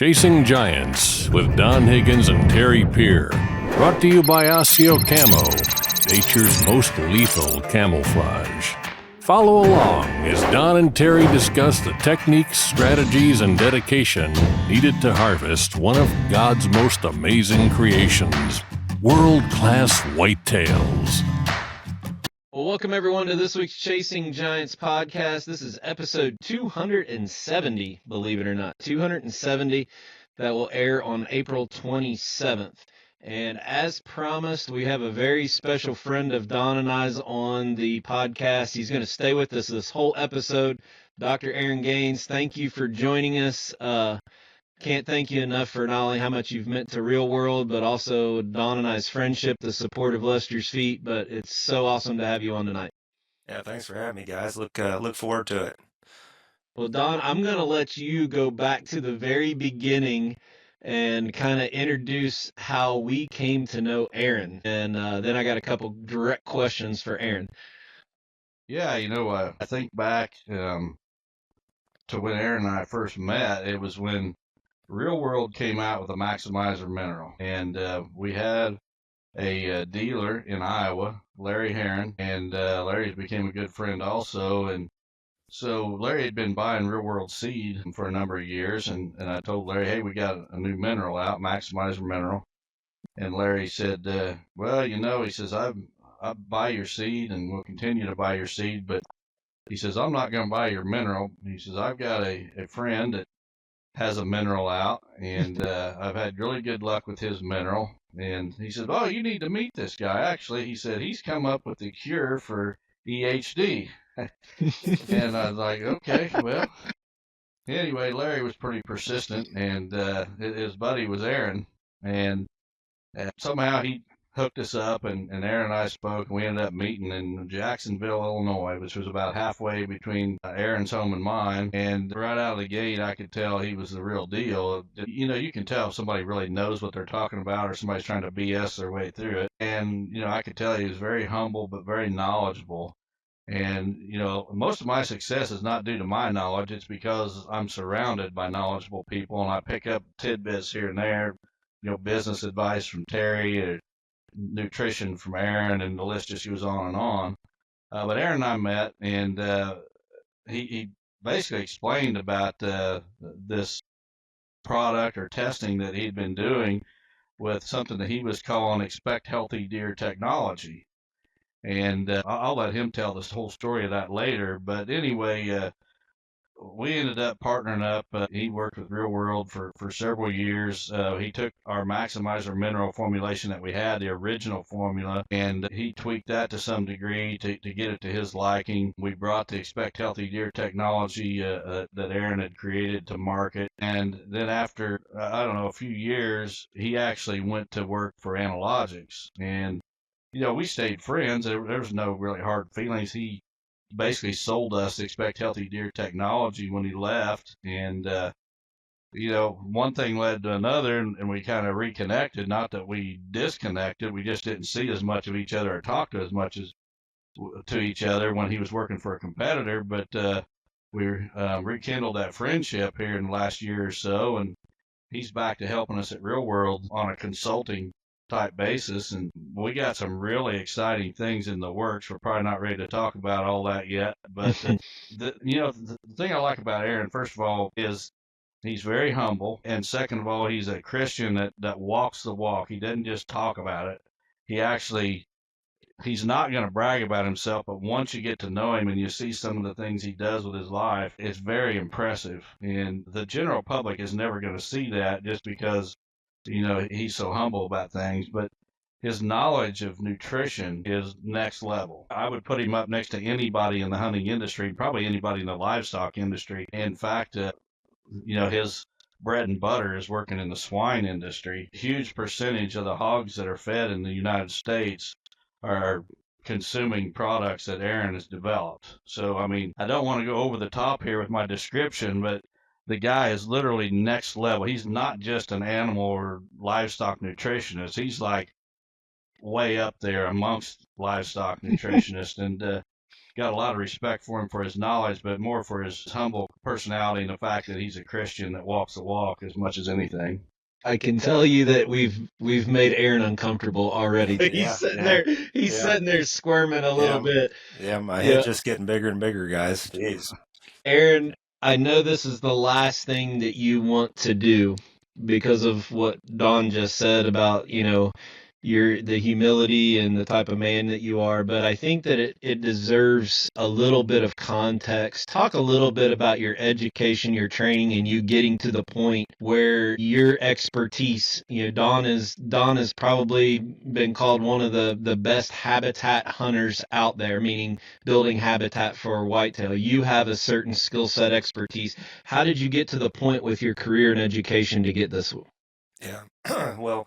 Chasing Giants with Don Higgins and Terry Peer. Brought to you by AIO Camo, nature's most lethal camouflage. Follow along as Don and Terry discuss the techniques, strategies, and dedication needed to harvest one of God's most amazing creations, world-class whitetails. Well, welcome everyone to this week's Chasing Giants podcast. This is episode 270, believe it or not, 270, that will air on April 27th. And as promised, we have a very special friend of Don and I's on the podcast. He's going to stay with us this whole episode. Dr. Aaron Gaines, thank you for joining us. Can't thank you enough for not only how much you've meant to Real World, but also Don and I's friendship, the support of Lester's Feet. But it's so awesome to have you on tonight. Yeah, thanks for having me, guys. Look forward to it. Well, Don, I'm going to let you go back to the very beginning and kind of introduce how we came to know Aaron. And then I got a couple direct questions for Aaron. Yeah, I think back to when Aaron and I first met. It was when Real World came out with a maximizer mineral, and we had a dealer in Iowa, Larry Heron, and Larry became a good friend also. And so Larry had been buying Real World seed for a number of years, and I told Larry, hey, we got a new mineral out, maximizer mineral. And Larry said, well, he says, I buy your seed and we'll continue to buy your seed, but he says, I'm not going to buy your mineral. He says, I've got a friend that has a mineral out, and I've had really good luck with his mineral. And he said, oh, you need to meet this guy. Actually, he said, he's come up with the cure for EHD. And I was like, okay, well. Anyway, Larry was pretty persistent, and his buddy was Aaron. And somehow he hooked us up, and Aaron and I spoke, and we ended up meeting in Jacksonville, Illinois, which was about halfway between Aaron's home and mine. And right out of the gate, I could tell he was the real deal. You can tell if somebody really knows what they're talking about or somebody's trying to BS their way through it. And, I could tell he was very humble but very knowledgeable. And, most of my success is not due to my knowledge. It's because I'm surrounded by knowledgeable people, and I pick up tidbits here and there, business advice from Terry, or nutrition from Aaron, and the list just goes on and on. But Aaron and I met, and he basically explained about this product or testing that he'd been doing with something that he was calling Expect Healthy Deer technology. And I'll let him tell this whole story of that later. But anyway, we ended up partnering up. He worked with Real World for several years. He took our maximizer mineral formulation that we had, the original formula, and he tweaked that to some degree to get it to his liking. We brought the Expect Healthy Deer technology that Aaron had created to market. And then after, a few years, he actually went to work for Analogics. And, we stayed friends. There was no really hard feelings. He basically sold us Expect Healthy Deer technology when he left, and one thing led to another, and we kind of reconnected. Not that we disconnected, we just didn't see as much of each other or talk to as much as to each other when he was working for a competitor. But we rekindled that friendship here in the last year or so, and he's back to helping us at Real World on a consulting type basis, and we got some really exciting things in the works. We're probably not ready to talk about all that yet, but the thing I like about Aaron, first of all, is he's very humble, and second of all, he's a Christian that walks the walk. He doesn't just talk about it. He's not going to brag about himself, but once you get to know him and you see some of the things he does with his life, it's very impressive. And the general public is never going to see that just because he's so humble about things, but his knowledge of nutrition is next level. I would put him up next to anybody in the hunting industry, probably anybody in the livestock industry. In fact, his bread and butter is working in the swine industry. Huge percentage of the hogs that are fed in the United States are consuming products that Aaron has developed. So, I don't want to go over the top here with my description, but the guy is literally next level. He's not just an animal or livestock nutritionist. He's like way up there amongst livestock nutritionists. And got a lot of respect for him for his knowledge, but more for his humble personality and the fact that he's a Christian that walks the walk as much as anything. I can tell you that we've made Aaron uncomfortable already. He's sitting there squirming a little bit. Yeah, my head's just getting bigger and bigger, guys. Jeez. Aaron, I know this is the last thing that you want to do because of what Don just said about, the humility and the type of man that you are, but I think that it deserves a little bit of context. Talk a little bit about your education, your training, and you getting to the point where your expertise, Don has probably been called one of the best habitat hunters out there, meaning building habitat for whitetail. You have a certain skill set, expertise. How did you get to the point with your career and education to get this? Yeah. Well,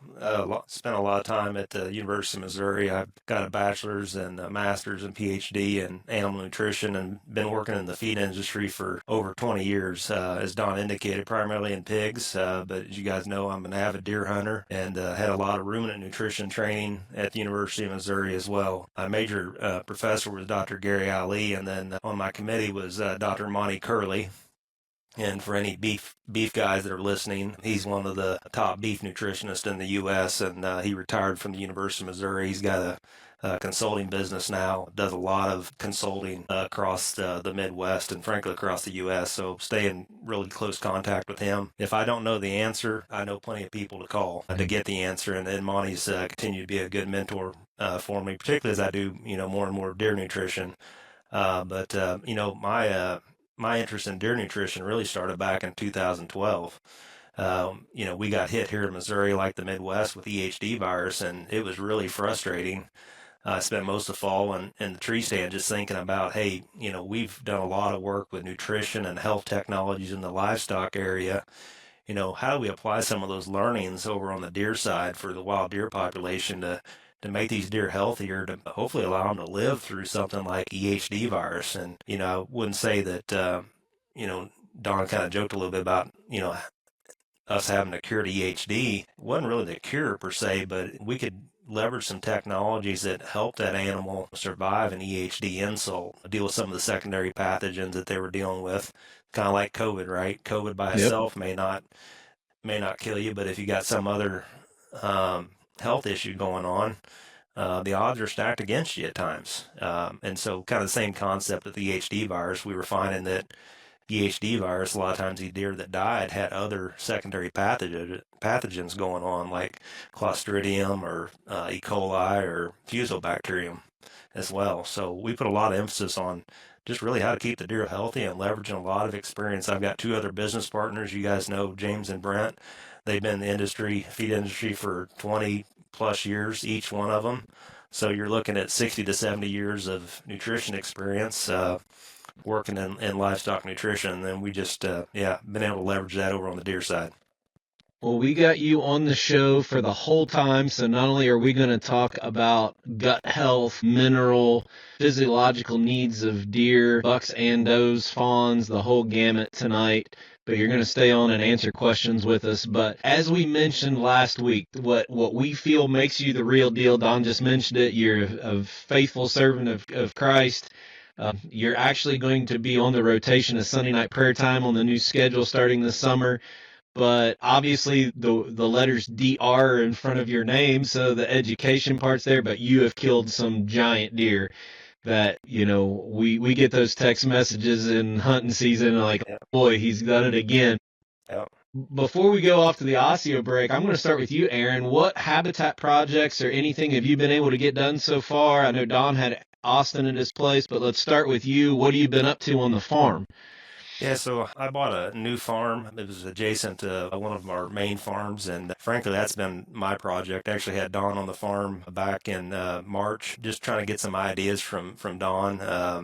spent a lot of time at the University of Missouri. I've got a bachelor's and a master's and PhD in animal nutrition and been working in the feed industry for over 20 years, as Don indicated, primarily in pigs. But as you guys know, I'm an avid deer hunter and had a lot of ruminant nutrition training at the University of Missouri as well. My major professor was Dr. Gary Ali, and then on my committee was Dr. Monty Curley. And for any beef guys that are listening, he's one of the top beef nutritionists in the U.S. and he retired from the University of Missouri. He's got a consulting business now, does a lot of consulting across the Midwest and frankly across the U.S. So stay in really close contact with him. If I don't know the answer, I know plenty of people to call to get the answer. And then Monty's continued to be a good mentor for me, particularly as I do more and more deer nutrition. My interest in deer nutrition really started back in 2012. We got hit here in Missouri, like the Midwest, with EHD virus, and it was really frustrating. I spent most of the fall in the tree stand just thinking about, hey, we've done a lot of work with nutrition and health technologies in the livestock area. How do we apply some of those learnings over on the deer side for the wild deer population to make these deer healthier, to hopefully allow them to live through something like EHD virus? And, I wouldn't say that, Don kind of joked a little bit about, us having a cure to EHD. It wasn't really the cure per se, but we could leverage some technologies that help that animal survive an EHD insult, deal with some of the secondary pathogens that they were dealing with, kind of like COVID, right? COVID by itself may not kill you, but if you got some other health issue going on, the odds are stacked against you at times. And so kind of the same concept with the EHD virus, we were finding that EHD virus, a lot of times these deer that died had other secondary pathogens going on, like Clostridium or E. coli or Fusobacterium as well. So we put a lot of emphasis on just really how to keep the deer healthy and leveraging a lot of experience. I've got two other business partners. You guys know James and Brent. They've been in the feed industry for 20 plus years, each one of them. So you're looking at 60 to 70 years of nutrition experience working in livestock nutrition. And then we just, been able to leverage that over on the deer side. Well, we got you on the show for the whole time, so not only are we going to talk about gut health, mineral, physiological needs of deer, bucks and does, fawns, the whole gamut tonight, but you're going to stay on and answer questions with us. But as we mentioned last week, what we feel makes you the real deal, Don just mentioned it, you're a faithful servant of Christ. You're actually going to be on the rotation of Sunday night prayer time on the new schedule starting this summer. But obviously the letters DR are in front of your name, so the education part's there, but you have killed some giant deer that, we get those text messages in hunting season like, boy, he's done it again. Yep. Before we go off to the Osseo break, I'm going to start with you, Aaron. What habitat projects or anything have you been able to get done so far? I know Don had Austin at his place, but let's start with you. What have you been up to on the farm? Yeah, so I bought a new farm. It was adjacent to one of our main farms, and frankly, that's been my project. I actually had Don on the farm back in March, just trying to get some ideas from Don. I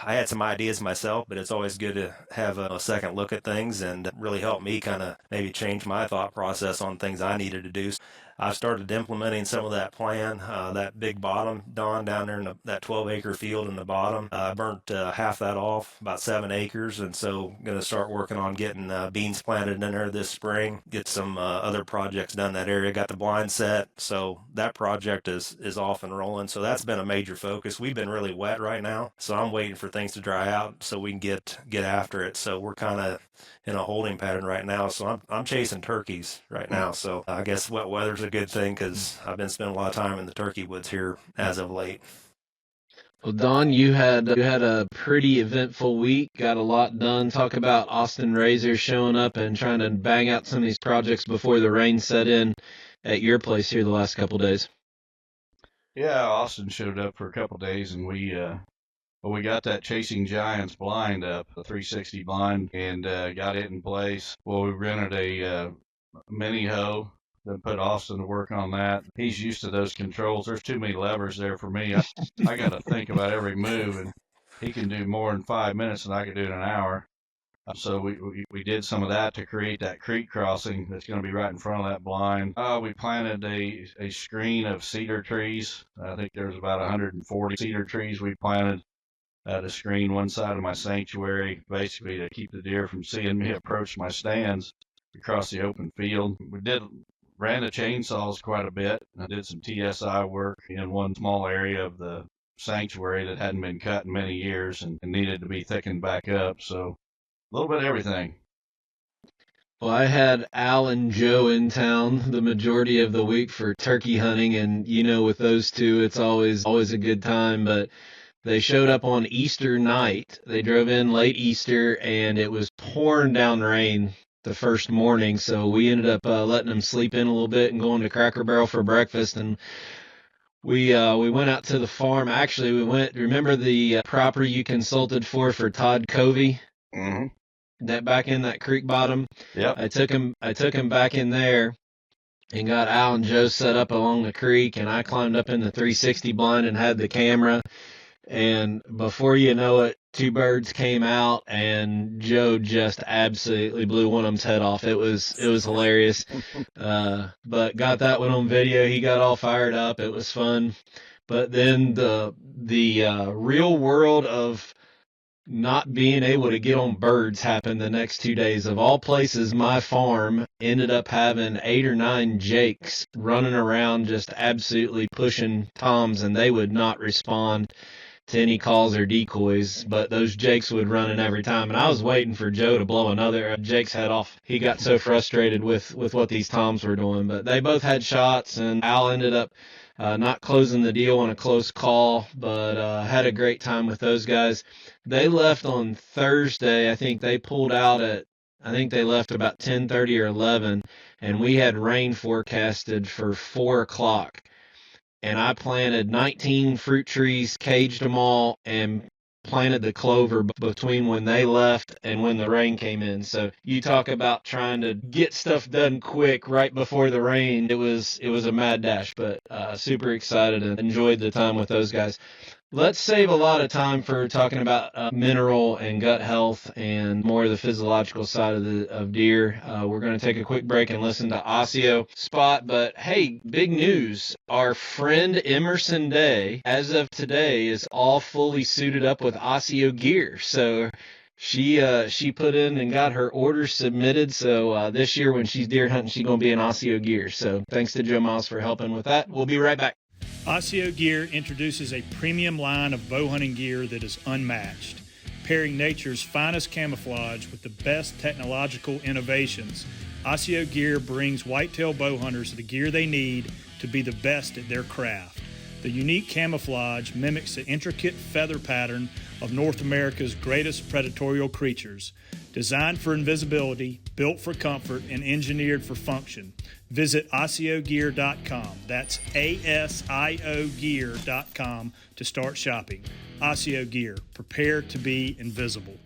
had some ideas myself, but it's always good to have a second look at things and really help me kind of maybe change my thought process on things I needed to do. I've started implementing some of that plan. That big bottom, Don, down there in that 12-acre field in the bottom, I burnt half that off, about 7 acres, and so going to start working on getting beans planted in there this spring, get some other projects done in that area. Got the blind set, so that project is off and rolling. So that's been a major focus. We've been really wet right now, so I'm waiting for things to dry out so we can get after it. So we're kind of in a holding pattern right now. So I'm chasing turkeys right now. So I guess wet weather's a good thing because I've been spending a lot of time in the turkey woods here as of late. Well, Don, you had a pretty eventful week. Got a lot done. Talk about Austin Razor showing up and trying to bang out some of these projects before the rain set in at your place here the last couple days. Yeah, Austin showed up for a couple days, and we got that Chasing Giants blind up, the 360 blind, and got it in place. Well, we rented a mini hoe, then put Austin to work on that. He's used to those controls. There's too many levers there for me. I got to think about every move, and he can do more in 5 minutes than I could do in an hour. So we did some of that to create that creek crossing that's going to be right in front of that blind. We planted a screen of cedar trees. I think there's about 140 cedar trees we planted to screen one side of my sanctuary, basically to keep the deer from seeing me approach my stands across the open field. Ran the chainsaws quite a bit. I did some TSI work in one small area of the sanctuary that hadn't been cut in many years and needed to be thickened back up. So a little bit of everything. Well, I had Al and Joe in town the majority of the week for turkey hunting, and with those two, it's always a good time. But they showed up on Easter night. They drove in late Easter, and it was pouring down rain the first morning. So we ended up letting them sleep in a little bit and going to Cracker Barrel for breakfast. And we went out to the farm. Actually, remember the property you consulted for Todd Covey? Mm-hmm. That back in that creek bottom. Yep. I took him back in there and got Al and Joe set up along the creek, and I climbed up in the 360 blind and had the camera. And before you know it, two birds came out, and Joe just absolutely blew one of them's head off. It was hilarious. But got that one on video. He got all fired up. It was fun. But then the real world of not being able to get on birds happened the next 2 days. Of all places, my farm ended up having 8 or 9 jakes running around just absolutely pushing toms, and they would not respond to any calls or decoys, but those jakes would run in every time. And I was waiting for Joe to blow another jake's head off. He got so frustrated with what these toms were doing, but they both had shots, and Al ended up not closing the deal on a close call, but had a great time with those guys. They left on Thursday. I think they pulled out they left about 10:30 or 11, and we had rain forecasted for 4 o'clock. And I planted 19 fruit trees, caged them all, and planted the clover between when they left and when the rain came in. So you talk about trying to get stuff done quick right before the rain. It was a mad dash, but super excited and enjoyed the time with those guys. Let's save a lot of time for talking about mineral and gut health and more of the physiological side of deer. We're going to take a quick break and listen to AIO spot. But hey, big news. Our friend Emerson Day, as of today, is all fully suited up with AIO Gear. So she put in and got her orders submitted. So this year when she's deer hunting, she's going to be in AIO Gear. So thanks to Joe Miles for helping with that. We'll be right back. AIO Gear introduces a premium line of bow hunting gear that is unmatched, pairing nature's finest camouflage with the best technological innovations. AIO Gear brings whitetail bow hunters the gear they need to be the best at their craft. The unique camouflage mimics the intricate feather pattern of North America's greatest predatory creatures. Designed for invisibility, built for comfort, and engineered for function. Visit AIOgear.com. That's ASIOgear.com to start shopping. AIO Gear. Prepare to be invisible.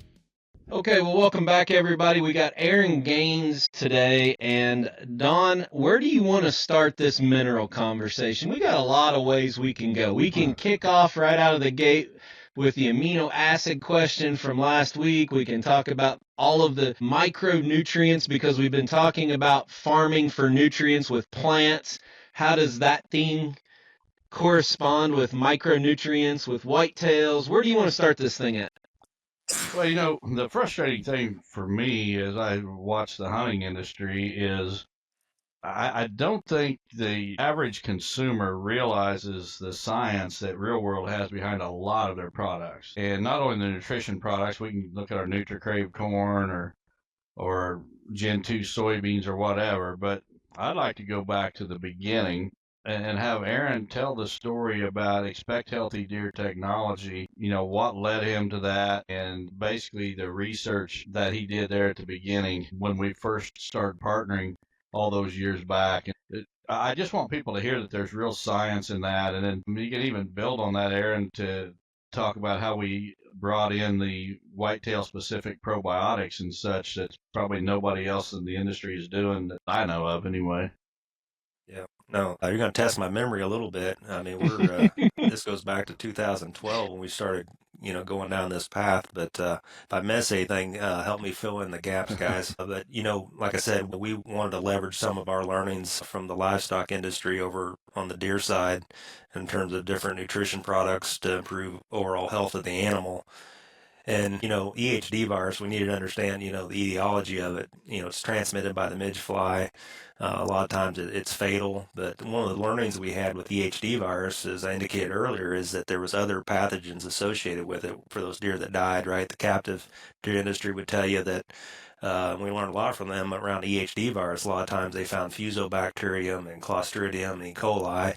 Okay, well, welcome back, everybody. We got Aaron Gaines today. And Don, where do you want to start this mineral conversation? We got a lot of ways we can go. We can kick off right out of the gate with the amino acid question from last week. We can talk about all of the micronutrients because we've been talking about farming for nutrients with plants how does that thing correspond with micronutrients, with whitetails? Where do you want to start this thing at? Well, the frustrating thing for me as I watch the hunting industry is I don't think the average consumer realizes the science that Real World has behind a lot of their products. And not only the nutrition products, we can look at our NutriCrave corn or Gen 2 soybeans or whatever, but I'd like to go back to the beginning and have Aaron tell the story about Expect Healthy Deer technology, what led him to that, and basically the research that he did there at the beginning when we first started partnering all those years back. I just want people to hear that there's real science in that, and then you can even build on that, Aaron, to talk about how we brought in the whitetail specific probiotics and such that probably nobody else in the industry is doing that I know of anyway. Yeah. No, you're going to test my memory a little bit. I mean, this goes back to 2012 when we started, going down this path. But if I miss anything, help me fill in the gaps, guys. But, like I said, we wanted to leverage some of our learnings from the livestock industry over on the deer side in terms of different nutrition products to improve overall health of the animal. And, EHD virus, we needed to understand, the etiology of it. It's transmitted by the midge fly. A lot of times it's fatal. But one of the learnings we had with EHD virus, as I indicated earlier, is that there was other pathogens associated with it for those deer that died, right? The captive deer industry would tell you that we learned a lot from them around EHD virus. A lot of times they found Fusobacterium and Clostridium and E. coli.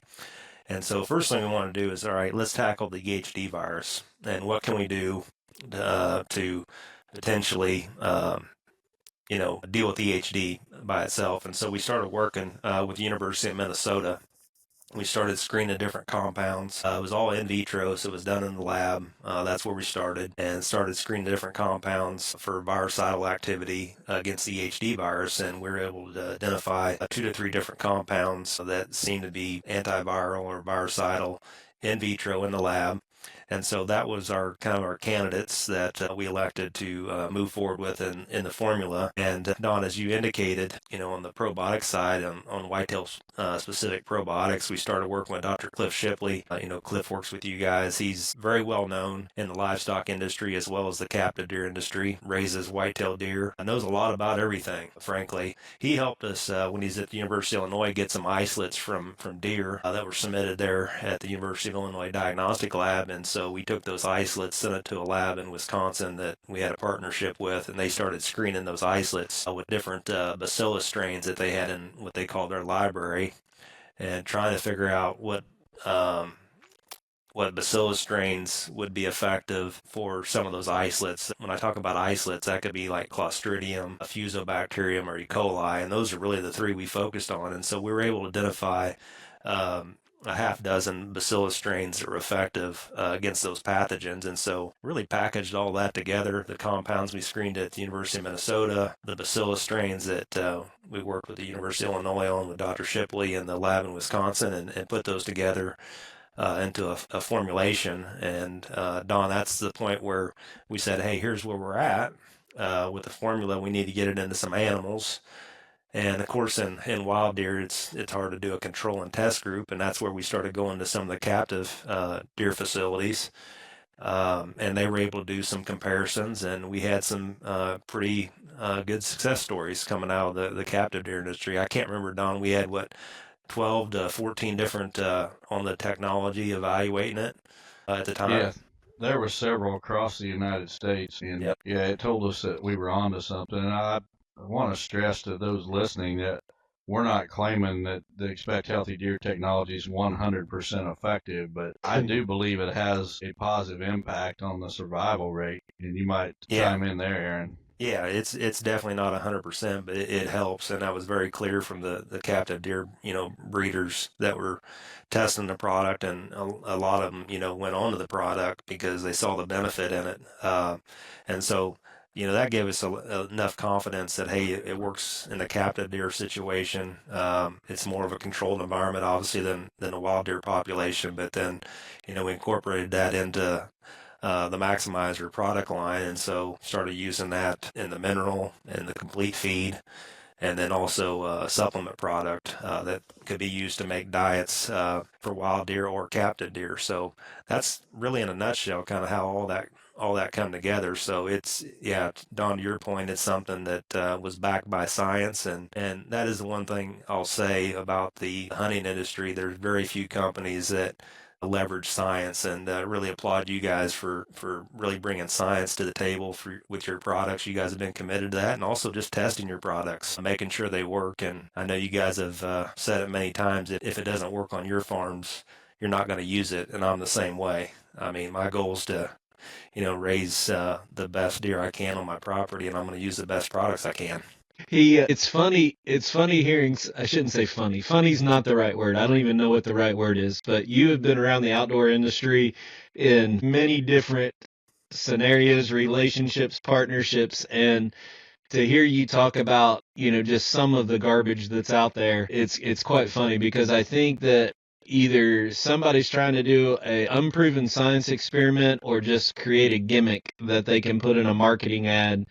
And so first thing we want to do is, all right, let's tackle the EHD virus. And what can we do to potentially, deal with EHD by itself? And so we started working with the University of Minnesota. We started screening different compounds. It was all in vitro, so it was done in the lab. That's where we started, and started screening different compounds for virucidal activity against the EHD virus. And we were able to identify 2 to 3 different compounds that seemed to be antiviral or virucidal in vitro in the lab. And so that was our candidates that we elected to move forward with in the formula. And Don, as you indicated, on the probiotic side, on whitetail specific probiotics, we started working with Dr. Cliff Shipley. Cliff works with you guys. He's very well known in the livestock industry as well as the captive deer industry, raises whitetail deer, knows a lot about everything, frankly. He helped us when he's at the University of Illinois get some isolates from deer that were submitted there at the University of Illinois Diagnostic Lab. And so we took those isolates, sent it to a lab in Wisconsin that we had a partnership with, and they started screening those isolates with different bacillus strains that they had in what they called their library, and trying to figure out what bacillus strains would be effective for some of those isolates. When I talk about isolates, that could be like Clostridium, Fusobacterium, or E. coli, and those are really the 3 we focused on. And so we were able to identify a half dozen bacillus strains that were effective against those pathogens. And so really packaged all that together, the compounds we screened at the University of Minnesota, the bacillus strains that we worked with the University of Illinois on with Dr. Shipley and the lab in Wisconsin, and put those together into a formulation. And Don, that's the point where we said, hey, here's where we're at with the formula. We need to get it into some animals. And of course, in wild deer, it's hard to do a control and test group, and that's where we started going to some of the captive deer facilities, and they were able to do some comparisons, and we had some pretty good success stories coming out of the captive deer industry. I can't remember, Don, we had 12 to 14 different on the technology evaluating it at the time. Yeah, there were several across the United States, and Yep. yeah, it told us that we were onto something. And I want to stress to those listening that we're not claiming that the Expect Healthy Deer technology is 100% effective, but I do believe it has a positive impact on the survival rate. And you might chime in there, Aaron. Yeah, it's definitely not 100%, but it helps, and that was very clear from the captive deer, breeders that were testing the product, and a lot of them, went on to the product because they saw the benefit in it, and so, that gave us enough confidence that, hey, it works in the captive deer situation. It's more of a controlled environment, obviously, than a wild deer population, but then, we incorporated that into the Maximizer product line, and so started using that in the mineral and the complete feed. and then also a supplement product that could be used to make diets for wild deer or captive deer. So that's really in a nutshell kind of how all that come together. So it's, yeah, Don, to your point, it's something that was backed by science, and that is the one thing I'll say about the hunting industry. There's very few companies that leverage science, and really applaud you guys for really bringing science to the table with your products. You guys have been committed to that, and also just testing your products, making sure they work. And I know you guys have said it many times, if it doesn't work on your farms, you're not going to use it, and I'm the same way. I mean, my goal is to raise the best deer I can on my property, and I'm going to use the best products I can. It's funny. It's funny hearing. I shouldn't say funny. Funny's not the right word. I don't even know what the right word is. But you have been around the outdoor industry in many different scenarios, relationships, partnerships, and to hear you talk about, just some of the garbage that's out there, it's quite funny, because I think that either somebody's trying to do a unproven science experiment or just create a gimmick that they can put in a marketing ad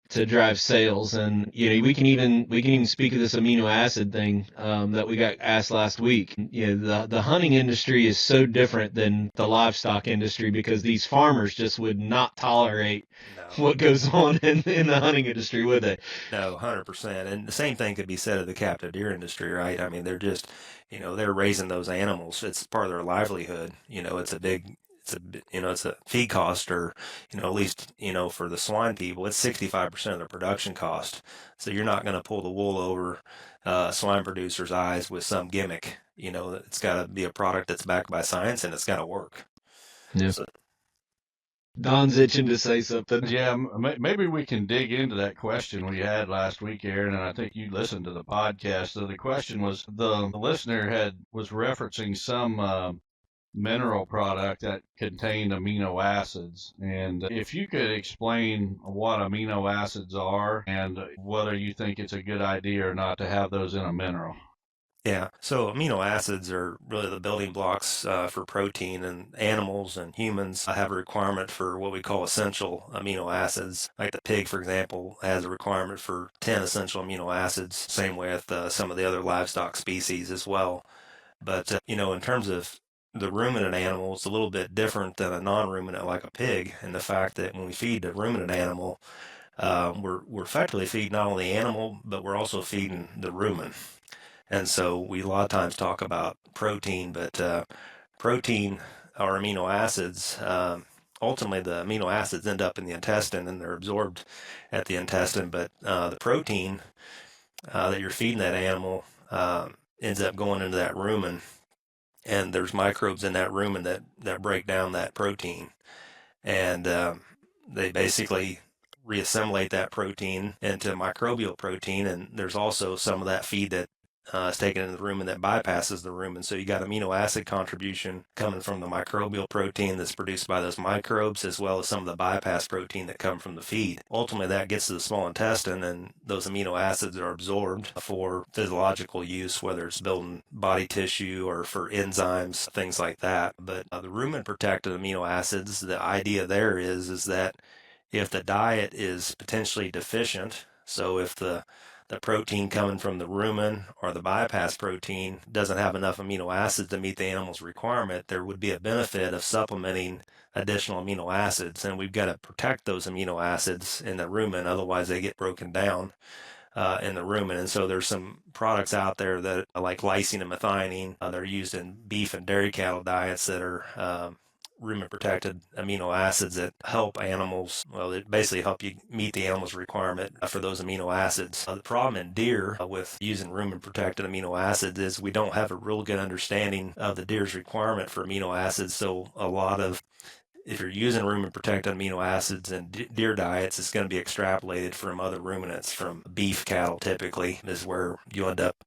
to drive sales. And we can even speak of this amino acid thing that we got asked last week. The hunting industry is so different than the livestock industry, because these farmers just would not tolerate what goes on in the hunting industry, would they? No, 100%. And the same thing could be said of the captive deer industry, right? I mean, they're just, they're raising those animals. It's part of their livelihood. It's a feed cost, or, at least, for the swine people, it's 65% of their production cost. So you're not going to pull the wool over swine producers' eyes with some gimmick. It's got to be a product that's backed by science, and it's got to work. Yeah. So, Don's itching to say something. Yeah, maybe we can dig into that question we had last week, Aaron, and I think you listened to the podcast. So the question was, the listener was referencing some mineral product that contained amino acids. And if you could explain what amino acids are and whether you think it's a good idea or not to have those in a mineral. yeah, so amino acids are really the building blocks for protein, and animals and humans have a requirement for what we call essential amino acids. Like the pig, for example, has a requirement for 10 essential amino acids, same with some of the other livestock species as well. But, in terms of the ruminant animal, it's a little bit different than a non-ruminant like a pig, in the fact that when we feed the ruminant animal, we're effectively feeding not only the animal, but we're also feeding the rumen. And so we a lot of times talk about protein, but protein or amino acids, ultimately the amino acids end up in the intestine and they're absorbed at the intestine. But the protein that you're feeding that animal ends up going into that rumen, and there's microbes in that rumen that break down that protein. And they basically reassimilate that protein into microbial protein, and there's also some of that feed that is taken into the rumen that bypasses the rumen. So you got amino acid contribution coming from the microbial protein that's produced by those microbes, as well as some of the bypass protein that come from the feed. Ultimately, that gets to the small intestine, and those amino acids are absorbed for physiological use, whether it's building body tissue or for enzymes, things like that. But the rumen protected amino acids, the idea there is that if the diet is potentially deficient, so if the protein coming from the rumen or the bypass protein doesn't have enough amino acids to meet the animal's requirement, there would be a benefit of supplementing additional amino acids. And we've got to protect those amino acids in the rumen, otherwise they get broken down in the rumen. And so there's some products out there that are like lysine and methionine. They're used in beef and dairy cattle diets that are rumen protected amino acids that help animals. Well, it basically help you meet the animal's requirement for those amino acids. The problem in deer with using rumen protected amino acids is we don't have a real good understanding of the deer's requirement for amino acids. So if you're using rumen protected amino acids in deer diets, it's going to be extrapolated from other ruminants. From beef cattle typically is where you end up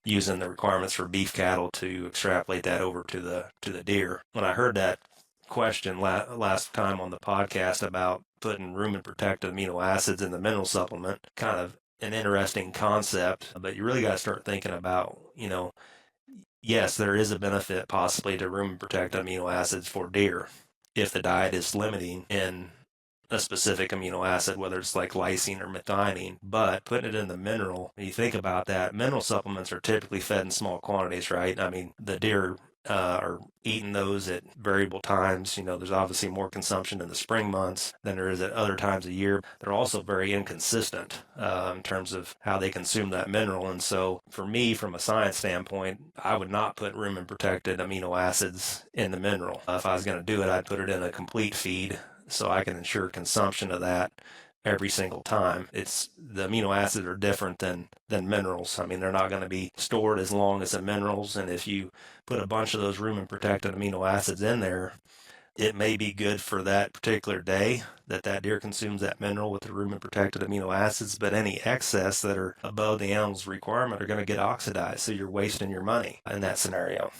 using the requirements for beef cattle to extrapolate that over to the deer. When I heard that question last time on the podcast about putting rumen protected amino acids in the mineral supplement, kind of an interesting concept, but you really got to start thinking about, yes, there is a benefit possibly to rumen protected amino acids for deer if the diet is limiting in a specific amino acid, whether it's like lysine or methionine, but putting it in the mineral, when you think about that, mineral supplements are typically fed in small quantities, right? I mean, the deer are eating those at variable times. There's obviously more consumption in the spring months than there is at other times of year. They're also very inconsistent in terms of how they consume that mineral. And so for me, from a science standpoint, I would not put rumen protected amino acids in the mineral. If I was going to do it, I'd put it in a complete feed so I can ensure consumption of that every single time. It's the amino acids are different than minerals. I mean, they're not going to be stored as long as the minerals, and if you put a bunch of those rumen protected amino acids in there, it may be good for that particular day that deer consumes that mineral with the rumen protected amino acids, but any excess that are above the animal's requirement are going to get oxidized, so you're wasting your money in that scenario.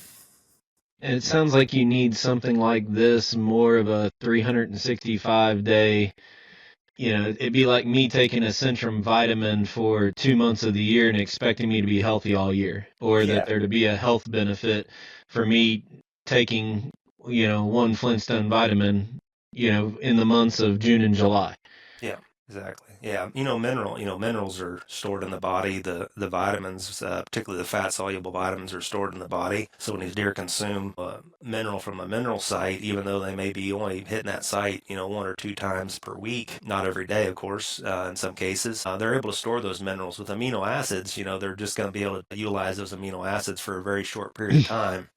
And it sounds like you need something like this, more of a 365-day. It'd be like me taking a Centrum vitamin for 2 months of the year and expecting me to be healthy all year, or that there to be a health benefit for me taking, one Flintstone vitamin, in the months of June and July. Yeah, exactly. Yeah, minerals are stored in the body. The vitamins, particularly the fat soluble vitamins, are stored in the body. So when these deer consume a mineral from a mineral site, even though they may be only hitting that site, 1 or 2 times per week, not every day, of course, in some cases, they're able to store those minerals. With amino acids, they're just going to be able to utilize those amino acids for a very short period of time,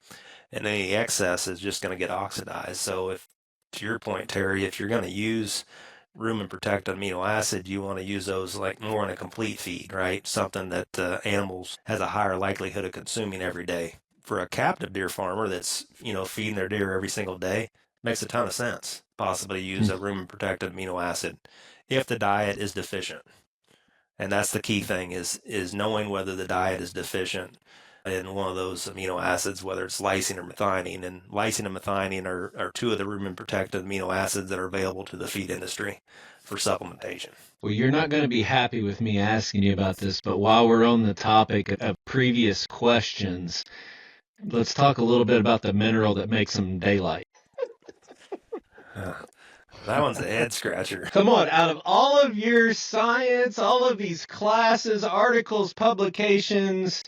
and any excess is just going to get oxidized. So if, to your point, Terry, if you're going to use rumen protected amino acid, you want to use those like more in a complete feed, right? Something that animals has a higher likelihood of consuming every day. For a captive deer farmer that's feeding their deer every single day, makes a ton of sense. Possibly use a rumen protected amino acid if the diet is deficient, and that's the key thing is knowing whether the diet is deficient in one of those amino acids, whether it's lysine or methionine. And lysine and methionine are two of the rumen protected amino acids that are available to the feed industry for supplementation. Well, you're not going to be happy with me asking you about this, but while we're on the topic of previous questions, let's talk a little bit about the mineral that makes them daylight. That one's a head scratcher. Come on, out of all of your science, all of these classes, articles, publications,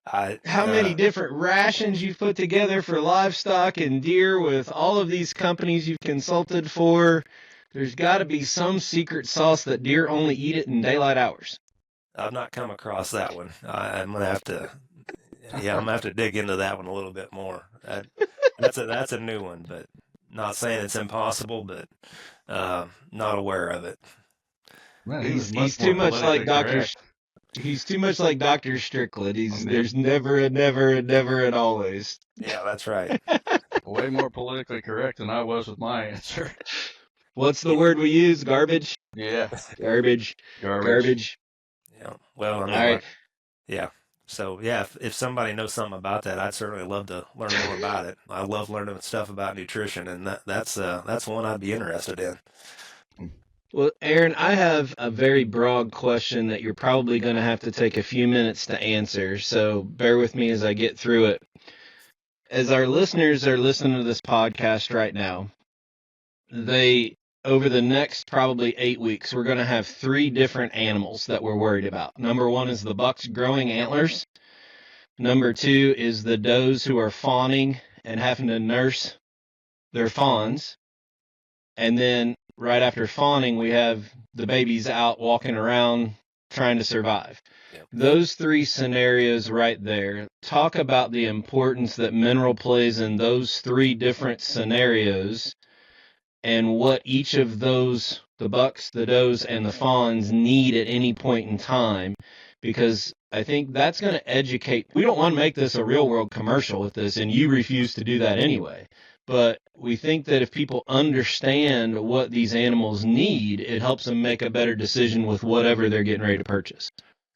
how many different rations you've put together for livestock and deer with all of these companies you've consulted for, there's got to be some secret sauce that deer only eat it in daylight hours. I've not come across that one. I'm gonna have to dig into that one a little bit more. That's a new one, but not saying it's impossible, but not aware of it. Man, He's too much like Dr. He's too much like Dr. Strickland. There's never and always. Yeah, that's right. Way more politically correct than I was with my answer. What's the word we use? Garbage? Yeah. Garbage. Yeah. Well, I mean, all right. Yeah. So, yeah, if somebody knows something about that, I'd certainly love to learn more about it. I love learning stuff about nutrition, and that's one I'd be interested in. Well, Aaron, I have a very broad question that you're probably going to have to take a few minutes to answer, so bear with me as I get through it. As our listeners are listening to this podcast right now, over the next probably 8 weeks, we're going to have 3 different animals that we're worried about. Number 1 is the bucks growing antlers. Number 2 is the does who are fawning and having to nurse their fawns. And then right after fawning, we have the babies out walking around trying to survive. Yep. Those 3 scenarios right there, talk about the importance that mineral plays in those 3 different scenarios and what each of those, the bucks, the does, and the fawns need at any point in time, because I think that's going to educate. We don't want to make this a real world commercial with this, and you refuse to do that anyway. But we think that if people understand what these animals need, it helps them make a better decision with whatever they're getting ready to purchase.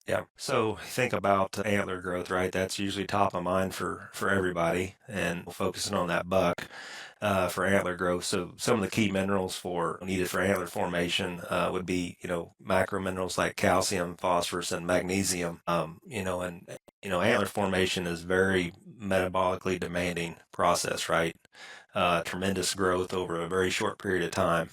Yeah. So think about antler growth, right? That's usually top of mind for everybody, and focusing on that buck for antler growth. So some of the key minerals needed for antler formation would be, macro minerals like calcium, phosphorus, and magnesium. Antler formation is very metabolically demanding process, right? Tremendous growth over a very short period of time.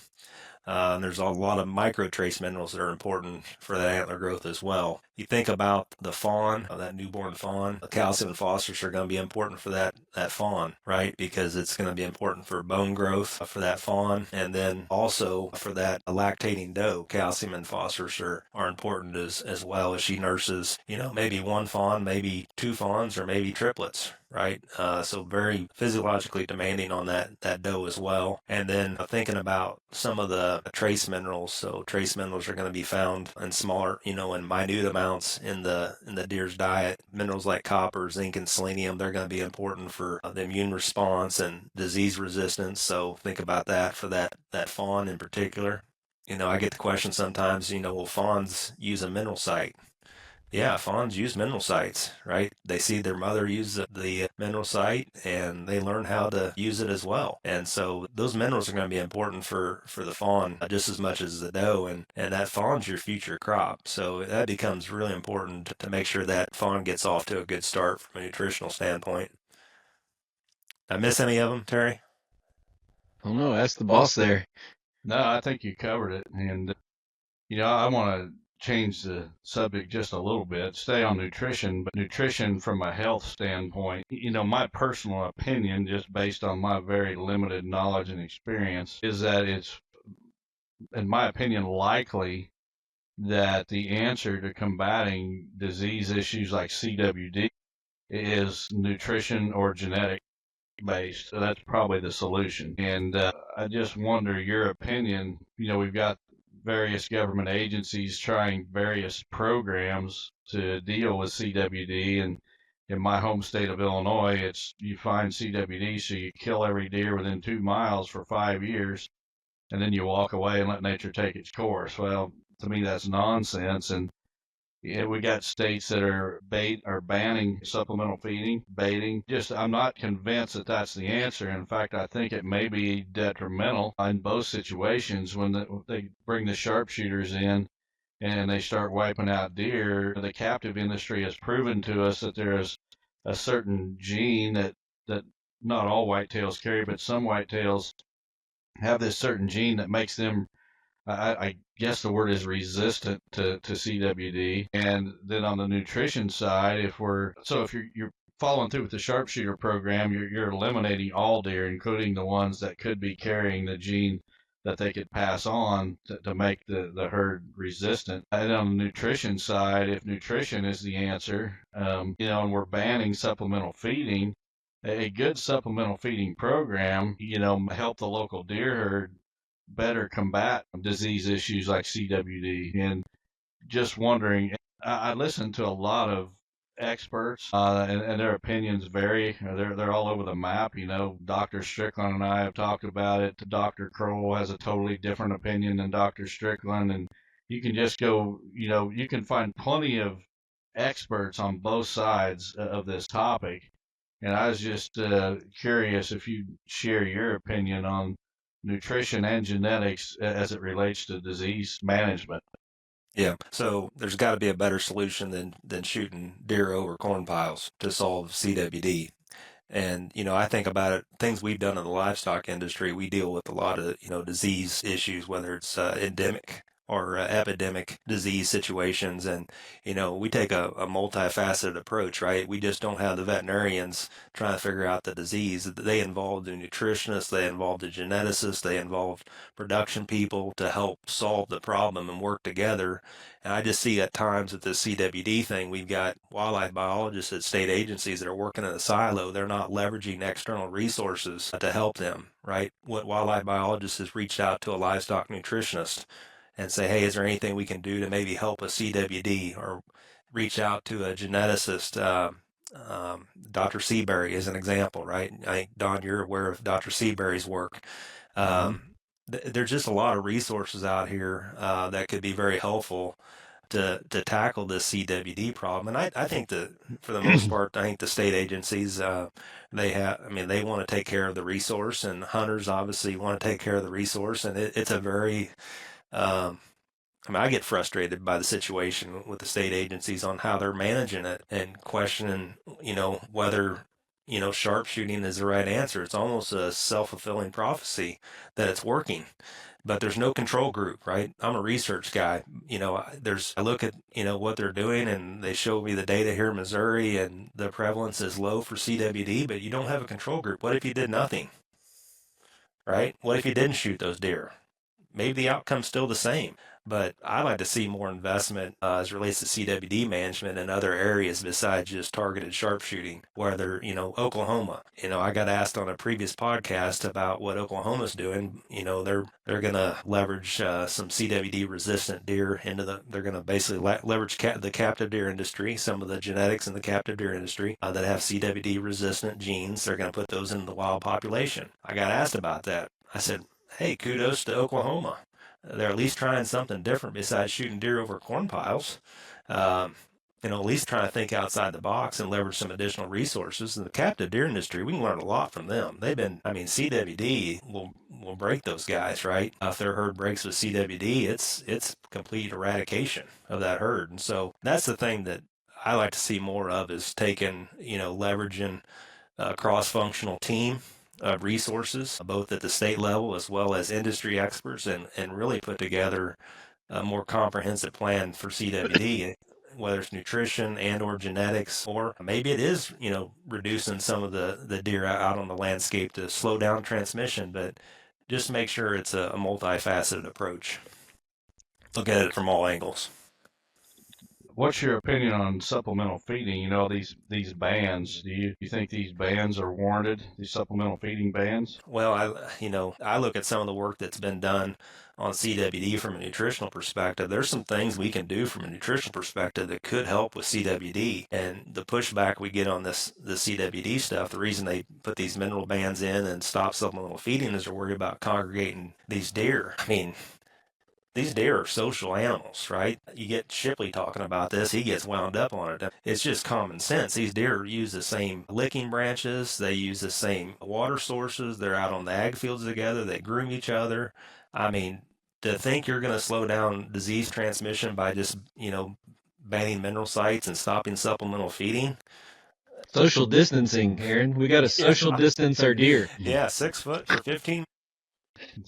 And there's a lot of micro trace minerals that are important for that antler growth as well. You think about the fawn, that newborn fawn, the calcium and phosphorus are going to be important for that fawn, right? Because it's going to be important for bone growth for that fawn. And then also for that lactating doe, calcium and phosphorus are important as well as she nurses, maybe one fawn, maybe two fawns, or maybe triplets, right? So very physiologically demanding on that doe as well. And then thinking about some of the trace minerals. So trace minerals are going to be found in smaller, in minute amounts in the deer's diet. Minerals like copper, zinc, and selenium, they're going to be important for the immune response and disease resistance. So think about that for that fawn in particular. I get the question sometimes, will fawns use a mineral site? Yeah, fawns use mineral sites, right? They see their mother use the mineral site and they learn how to use it as well. And so those minerals are going to be important for the fawn just as much as the doe. And that fawn's your future crop. So that becomes really important to make sure that fawn gets off to a good start from a nutritional standpoint. Did I miss any of them, Terry? Oh no, ask the boss there. No, I think you covered it. And, I want to change the subject just a little bit, stay on nutrition, but nutrition from a health standpoint. My personal opinion, just based on my very limited knowledge and experience, is that it's, in my opinion, likely that the answer to combating disease issues like CWD is nutrition or genetic based. So that's probably the solution. And I just wonder your opinion. We've got various government agencies trying various programs to deal with CWD. And in my home state of Illinois, it's you find CWD, so you kill every deer within 2 miles for 5 years, and then you walk away and let nature take its course. Well, to me, that's nonsense. And yeah, we got states that are banning supplemental feeding, baiting. I'm not convinced that that's the answer. In fact, I think it may be detrimental in both situations when they bring the sharpshooters in and they start wiping out deer. The captive industry has proven to us that there is a certain gene that not all whitetails carry, but some whitetails have this certain gene that makes them, I guess the word is resistant to CWD. And then on the nutrition side, if you're following through with the sharpshooter program, you're eliminating all deer, including the ones that could be carrying the gene that they could pass on to make the herd resistant. And on the nutrition side, if nutrition is the answer, and we're banning supplemental feeding, a good supplemental feeding program, help the local deer herd better combat disease issues like CWD. And just wondering, I listen to a lot of experts, and their opinions vary. They're all over the map. Dr. Strickland and I have talked about it. Dr. Kroll has a totally different opinion than Dr. Strickland, and you can just go. You can find plenty of experts on both sides of this topic. And I was just curious if you share your opinion on nutrition and genetics as it relates to disease management. Yeah. So there's got to be a better solution than shooting deer over corn piles to solve CWD. And, I think about it, things we've done in the livestock industry, we deal with a lot of, disease issues, whether it's endemic or epidemic disease situations. And, we take a multifaceted approach, right? We just don't have the veterinarians trying to figure out the disease. They involve the nutritionists, they involve the geneticists, they involve production people to help solve the problem and work together. And I just see at times with the CWD thing, we've got wildlife biologists at state agencies that are working in a silo. They're not leveraging external resources to help them, right? What wildlife biologist has reached out to a livestock nutritionist and say, hey, is there anything we can do to maybe help a CWD, or reach out to a geneticist? Dr. Seabury is an example, right? I think, Don, you're aware of Dr. Seabury's work. There's just a lot of resources out here that could be very helpful to tackle this CWD problem. And I think that for the most part, I think the state agencies, they want to take care of the resource, and hunters obviously want to take care of the resource. And it's a very, I get frustrated by the situation with the state agencies on how they're managing it, and questioning, whether sharpshooting is the right answer. It's almost a self-fulfilling prophecy that it's working. But there's no control group, right? I'm a research guy. I look at, what they're doing, and they show me the data here in Missouri, and the prevalence is low for CWD, but you don't have a control group. What if you did nothing, right? What if you didn't shoot those deer? Maybe the outcome's still the same. But I like to see more investment as relates to CWD management in other areas besides just targeted sharpshooting, whether, Oklahoma. I got asked on a previous podcast about what Oklahoma's doing. They're going to leverage some CWD resistant deer they're going to basically leverage the captive deer industry, some of the genetics in the captive deer industry that have CWD resistant genes. They're going to put those into the wild population. I got asked about that. I said, hey, kudos to Oklahoma. They're at least trying something different besides shooting deer over corn piles. At least trying to think outside the box and leverage some additional resources. And the captive deer industry, we can learn a lot from them. CWD will break those guys, right? If their herd breaks with CWD, it's complete eradication of that herd. And so that's the thing that I like to see more of, is leveraging a cross-functional team of resources, both at the state level as well as industry experts, and really put together a more comprehensive plan for CWD, whether it's nutrition and or genetics, or maybe it is, reducing some of the deer out on the landscape to slow down transmission, but just make sure it's a multifaceted approach. Look at it from all angles. What's your opinion on supplemental feeding? These bans. Do you think these bans are warranted? These supplemental feeding bans? Well, I look at some of the work that's been done on CWD from a nutritional perspective. There's some things we can do from a nutritional perspective that could help with CWD. And the pushback we get on the CWD stuff, the reason they put these mineral bans in and stop supplemental feeding is they're worried about congregating these deer. These deer are social animals, right? You get Shipley talking about this, he gets wound up on it. It's just common sense. These deer use the same licking branches, they use the same water sources, they're out on the ag fields together, they groom each other. To think you're going to slow down disease transmission by just, banning mineral sites and stopping supplemental feeding. Social distancing, Aaron. We got to social distance our deer. Yeah, 6 foot for 15.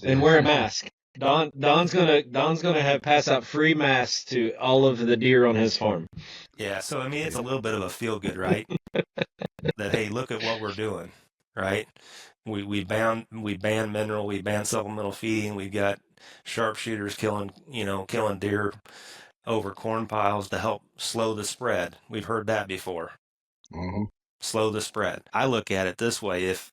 And wear a mask. Don's gonna have pass out free masks to all of the deer on his farm. Yeah, so it's a little bit of a feel good, right? That, hey, look at what we're doing, right? We ban mineral, we ban supplemental feeding. We've got sharpshooters killing deer over corn piles to help slow the spread. We've heard that before. Mm-hmm. Slow the spread. I look at it this way: if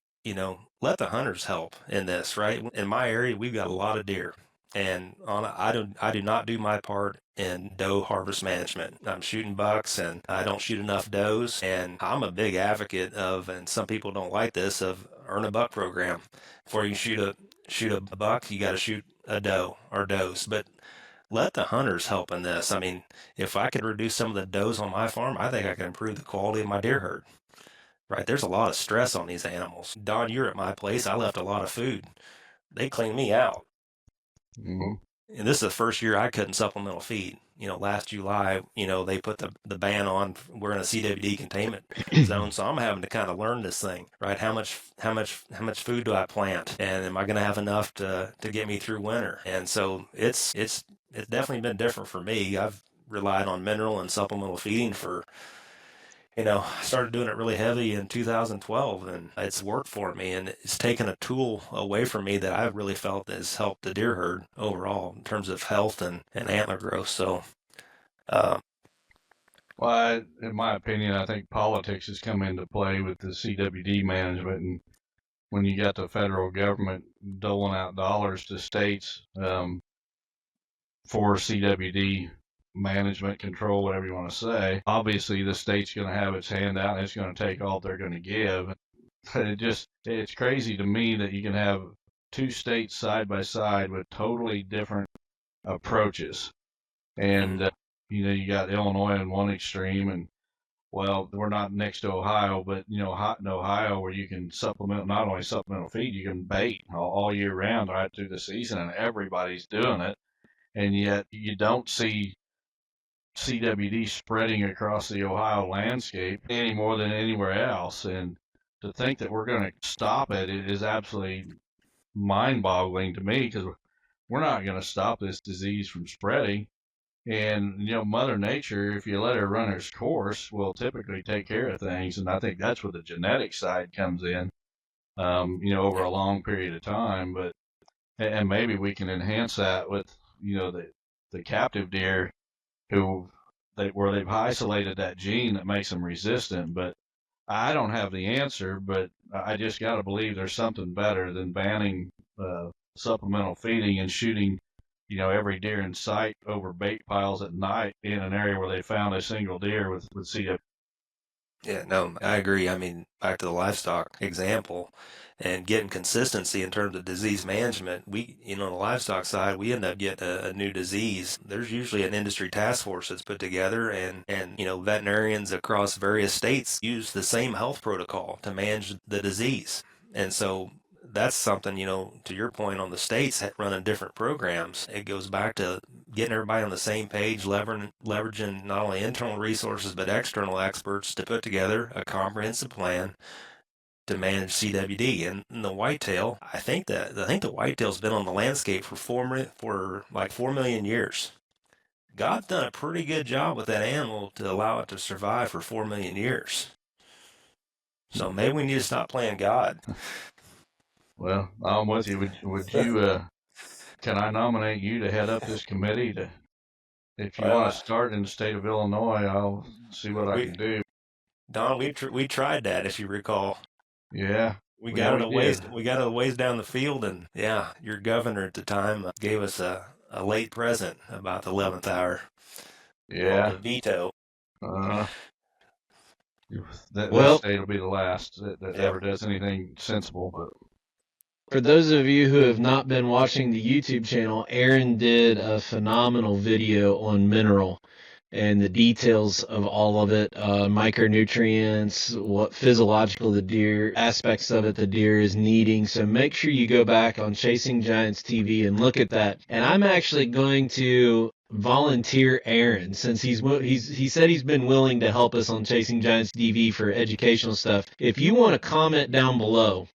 let the hunters help in this, right? In my area, we've got a lot of deer, and I do not do my part in doe harvest management. I'm shooting bucks, and I don't shoot enough does. And I'm a big advocate of, and some people don't like this, of earn a buck program. Before you shoot a buck, you got to shoot a doe or does. But let the hunters help in this. If I could reduce some of the does on my farm, I think I could improve the quality of my deer herd. Right, there's a lot of stress on these animals. Don, you're at my place. I left a lot of food. They cleaned me out. Mm-hmm. And this is the first year I couldn't supplemental feed. Last July, they put the ban on. We're in a CWD containment zone, so I'm having to kind of learn this thing, right? How much food do I plant, and am I going to have enough to get me through winter? And so it's definitely been different for me. I've relied on mineral and supplemental feeding for. I started doing it really heavy in 2012, and it's worked for me, and it's taken a tool away from me that I really felt has helped the deer herd overall in terms of health and antler growth. So, well, in my opinion, I think politics has come into play with the CWD management, and when you got the federal government doling out dollars to states for CWD management, control, whatever you want to say, obviously the state's going to have its hand out and it's going to take all they're going to give. It's crazy to me that you can have two states side by side with totally different approaches. And, you got Illinois in one extreme, and well, we're not next to Ohio, but hot in Ohio where you can not only supplemental feed, you can bait all year round right through the season, and everybody's doing it. And yet you don't see CWD spreading across the Ohio landscape any more than anywhere else. And to think that we're going to stop it is absolutely mind-boggling to me, because we're not going to stop this disease from spreading. And, Mother Nature, if you let her run its course, will typically take care of things. And I think that's where the genetic side comes in, over a long period of time. But, and maybe we can enhance that with, the captive deer where they've isolated that gene that makes them resistant. But I don't have the answer, but I just got to believe there's something better than banning supplemental feeding and shooting every deer in sight over bait piles at night in an area where they found a single deer with CW. Yeah, no, I agree. I mean, back to the livestock example and getting consistency in terms of disease management, on the livestock side, we end up getting a new disease. There's usually an industry task force that's put together, and veterinarians across various states use the same health protocol to manage the disease. And so that's something, to your point on the states running different programs, it goes back to getting everybody on the same page, leveraging not only internal resources but external experts to put together a comprehensive plan to manage CWD. And the whitetail, I think the whitetail's been on the landscape for like 4 million years. God's done a pretty good job with that animal to allow it to survive for 4 million years. So maybe we need to stop playing God. Well, I'm with you. Would you? Can I nominate you to head up this committee? If you want to start in the state of Illinois, I'll see what I can do. Don, we tried that, if you recall. Yeah. We got it a ways down the field, and yeah, your governor at the time gave us a late present about the 11th hour. Yeah. The veto. That state will be the last that ever does anything sensible. But for those of you who have not been watching the YouTube channel, Aaron did a phenomenal video on mineral and the details of all of it, micronutrients, what physiological the deer, aspects of it the deer is needing. So make sure you go back on Chasing Giants TV and look at that. And I'm actually going to volunteer Aaron, since he said he's been willing to help us on Chasing Giants TV for educational stuff. If you want to comment down below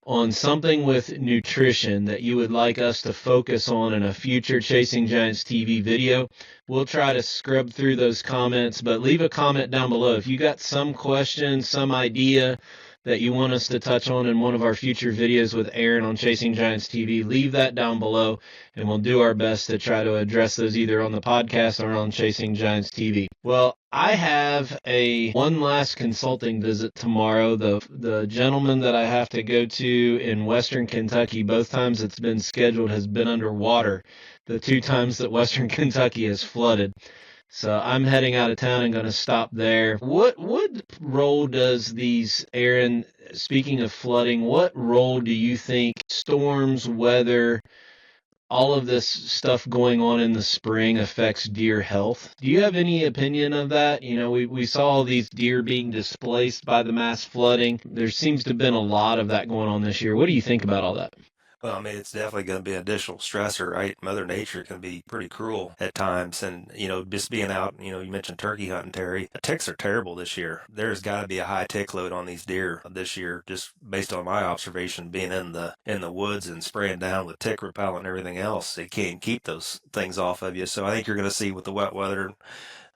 on something with nutrition that you would like us to focus on in a future Chasing Giants TV video, we'll try to scrub through those comments, but leave a comment down below. If you got some question, some idea that you want us to touch on in one of our future videos with Aaron on Chasing Giants TV, leave that down below, and we'll do our best to try to address those either on the podcast or on Chasing Giants TV. Well, I have one last consulting visit tomorrow. The gentleman that I have to go to in Western Kentucky, both times it's been scheduled, has been underwater. The 2 times that Western Kentucky has flooded. So I'm heading out of town and going to stop there. What role does Aaron, speaking of flooding, what role do you think storms, weather, all of this stuff going on in the spring affects deer health? Do you have any opinion of that? We saw all these deer being displaced by the mass flooding. There seems to have been a lot of that going on this year. What do you think about all that? Well, I mean, it's definitely going to be an additional stressor, right? Mother Nature can be pretty cruel at times. And, just being out, you mentioned turkey hunting, Terry. The ticks are terrible this year. There's got to be a high tick load on these deer this year, just based on my observation, being in the woods and spraying down with tick repellent and everything else. They can't keep those things off of you. So I think you're going to see with the wet weather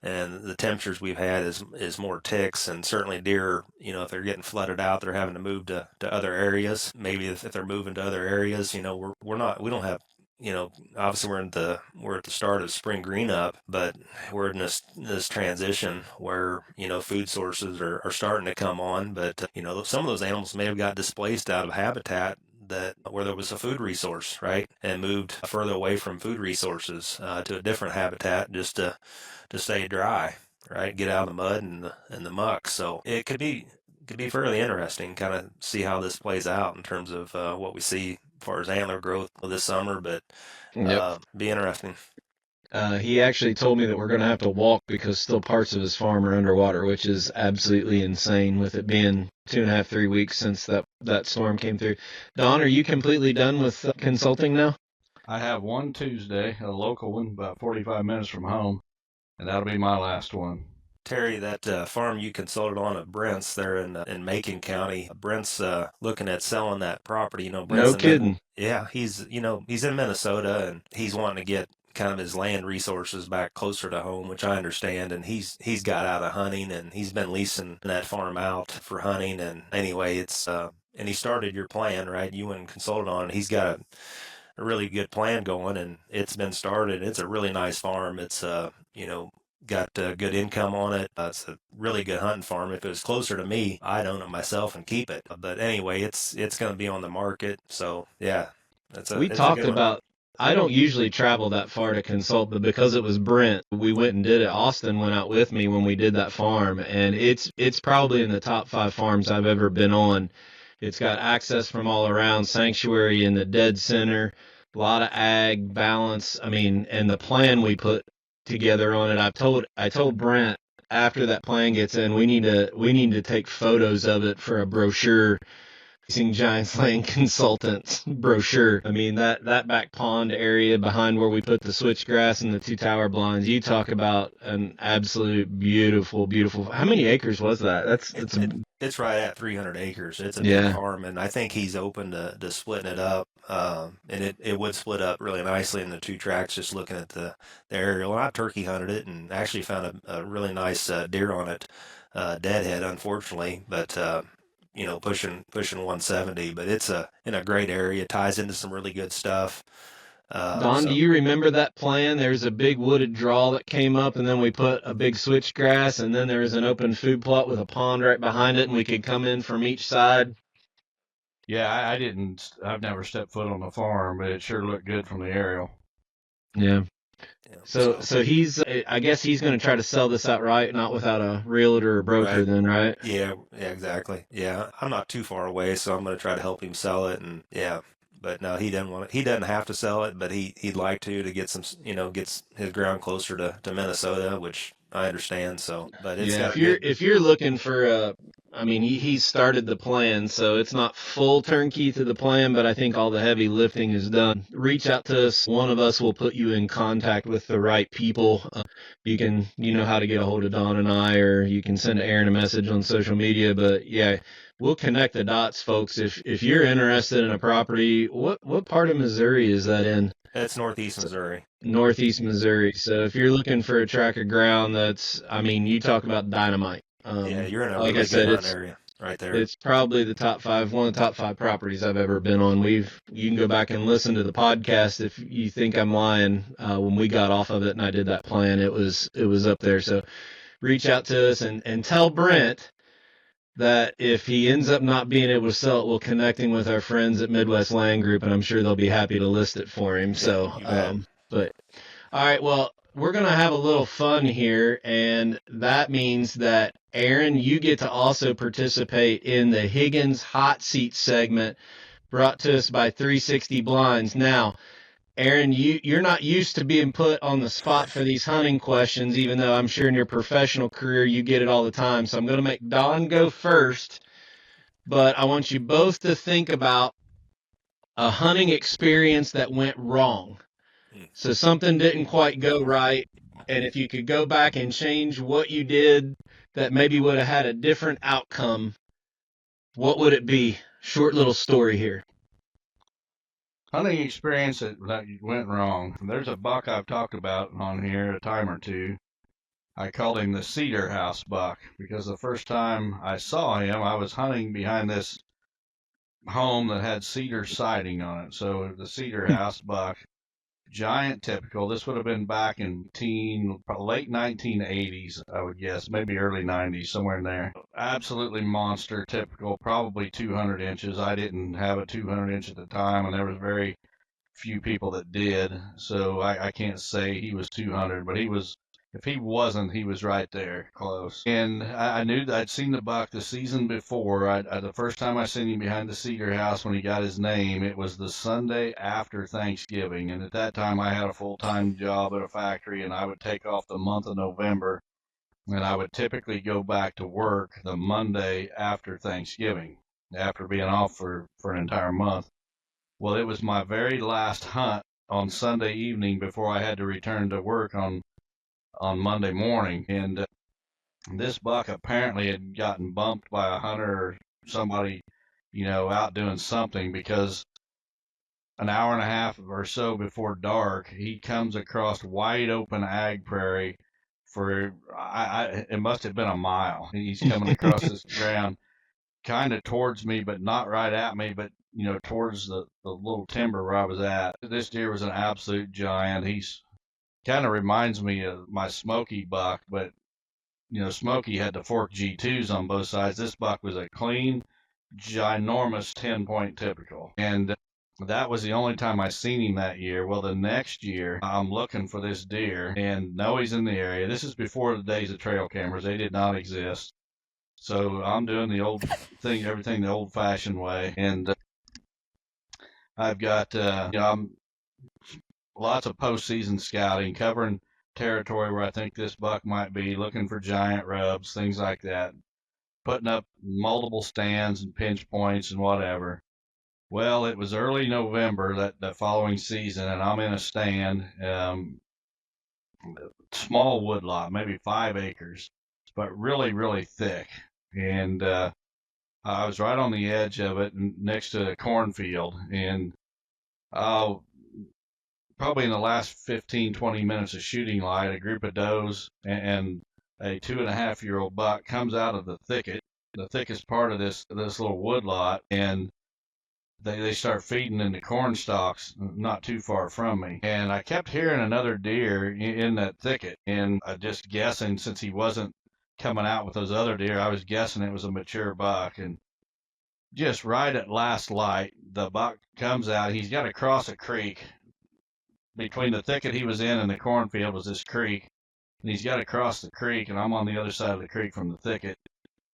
and the temperatures we've had is more ticks, and certainly deer, if they're getting flooded out, they're having to move to other areas. Maybe if they're moving to other areas, we don't have, obviously we're at the start of spring green up, but we're in this transition where, food sources are starting to come on, but, some of those animals may have got displaced out of habitat where there was a food resource, right, and moved further away from food resources to a different habitat just to stay dry, right, get out of the mud and the muck. So it could be fairly interesting, kind of see how this plays out in terms of what we see as far as antler growth this summer, but be interesting. He actually told me that we're going to have to walk because still parts of his farm are underwater, which is absolutely insane with it being 2.5, 3 weeks since that storm came through. Don, are you completely done with consulting now? I have one Tuesday, a local one, about 45 minutes from home, and that'll be my last one. Terry, that farm you consulted on at Brent's there in Macon County, Brent's looking at selling that property. Brent's No in kidding. yeah, he's in Minnesota and he's wanting to get kind of his land resources back closer to home, which I understand. And he's got out of hunting and he's been leasing that farm out for hunting. And anyway, it's and he started your plan, right? You went and consulted on it. He's got a really good plan going and it's been started. It's a really nice farm. It's got good income on it. It's a really good hunting farm. If it was closer to me, I'd own it myself and keep it. But anyway, it's going to be on the market. So yeah, We it's a talked good one. about, I don't usually travel that far to consult, but because it was Brent, we went and did it. Austin went out with me when we did that farm, and it's probably in the top 5 farms I've ever been on. It's got access from all around, sanctuary in the dead center, a lot of ag balance. I mean, and the plan we put together on it, I told Brent after that plan gets in, we need to take photos of it for a brochure. Chasing Giants Lane Consultants brochure. I mean, that back pond area behind where we put the switchgrass and the 2 tower blinds, you talk about an absolute beautiful, beautiful. How many acres was that? It's right at 300 acres. It's a big Yeah. farm, and I think he's open to splitting it up. And it would split up really nicely in the 2 tracks, just looking at the aerial. And I turkey hunted it and actually found a really nice deer on it, deadhead, unfortunately, but pushing 170. But it's in a great area, ties into some really good stuff. Don, do So you remember that plan? There's a big wooded draw that came up, and then we put a big switchgrass, and then there was an open food plot with a pond right behind it, and we could come in from each side. Yeah, I've never stepped foot on the farm, but it sure looked good from the aerial. Yeah. yeah, So I guess he's going to try to sell this outright, not without a realtor or broker right. then, right? Yeah, exactly. Yeah, I'm not too far away, so I'm going to try to help him sell it. And yeah, but no, he doesn't want it. He doesn't have to sell it, but he'd like to get some, gets his ground closer to Minnesota, which I understand. So, but it's Yeah, got a good. if you're looking for I mean, he's started the plan, so it's not full turnkey to the plan, but I think all the heavy lifting is done. Reach out to us. One of us will put you in contact with the right people. You know how to get a hold of Don and I, or you can send Aaron a message on social media. But yeah, we'll connect the dots, folks. If you're interested in a property, what part of Missouri is that in? It's Northeast Missouri. Northeast Missouri. So if you're looking for a tract of ground I mean, you talk about dynamite. Yeah, you're in a Like I really said, good hunt area right there. it's probably one of the top 5 properties I've ever been on. You can go back and listen to the podcast if you think I'm lying. When we got off of it and I did that plan, it was up there. So reach out to us and tell Brent that if he ends up not being able to sell it, we'll connect him with our friends at Midwest Land Group, and I'm sure they'll be happy to list it for him. So, you bet. but all right, well, we're going to have a little fun here, and that means that, Aaron, you get to also participate in the Higgins Hot Seat segment brought to us by 360 Blinds. Now, Aaron, you're not used to being put on the spot for these hunting questions, even though I'm sure in your professional career you get it all the time. So I'm going to make Don go first, but I want you both to think about a hunting experience that went wrong. So something didn't quite go right, and if you could go back and change what you did that maybe would have had a different outcome, what would it be? Short little story here. Hunting experience that went wrong. There's a buck I've talked about on here a time or two. I called him the Cedar House buck because the first time I saw him, I was hunting behind this home that had cedar siding on it. So the Cedar House buck, giant typical. This would have been back in late 1980s, I would guess, maybe early 90s, somewhere in there. Absolutely monster typical, probably 200 inches. I didn't have a 200 inch at the time, and there was very few people that did. So I can't say he was 200, but if he wasn't, he was right there, close. And I knew that I'd seen the buck the season before. The first time I seen him behind the Cedar House when he got his name, it was the Sunday after Thanksgiving. And at that time, I had a full-time job at a factory, and I would take off the month of November, and I would typically go back to work the Monday after Thanksgiving, after being off for an entire month. Well, it was my very last hunt on Sunday evening before I had to return to work on Monday morning, and This buck apparently had gotten bumped by a hunter or somebody, out doing something, because an hour and a half or so before dark, he comes across wide open ag prairie for it must have been a mile. He's coming across this ground kind of towards me, but not right at me, but towards the little timber where I was at. This deer was an absolute giant. He's kind of reminds me of my Smoky buck, but Smoky had the fork G2s on both sides. This buck was a clean, ginormous 10-point typical. And that was the only time I seen him that year. Well, the next year, I'm looking for this deer and know he's in the area. This is before the days of trail cameras. They did not exist. So I'm doing the old thing, everything the old-fashioned way. And I've got, I'm lots of postseason scouting, covering territory where I think this buck might be, looking for giant rubs, things like that, putting up multiple stands and pinch points and whatever. Well, it was early November that following season, and I'm in a stand, small woodlot, maybe 5 acres, but really, really thick. And I was right on the edge of it, next to a cornfield, and probably in the last 15, 20 minutes of shooting light, a group of does and a 2.5-year-old buck comes out of the thicket, the thickest part of this little woodlot, and they start feeding in the corn stalks not too far from me. And I kept hearing another deer in that thicket, and I just guessing, since he wasn't coming out with those other deer, I was guessing it was a mature buck. And just right at last light, the buck comes out. He's got to cross a creek. Between the thicket he was in and the cornfield was this creek, and he's got to cross the creek, and I'm on the other side of the creek from the thicket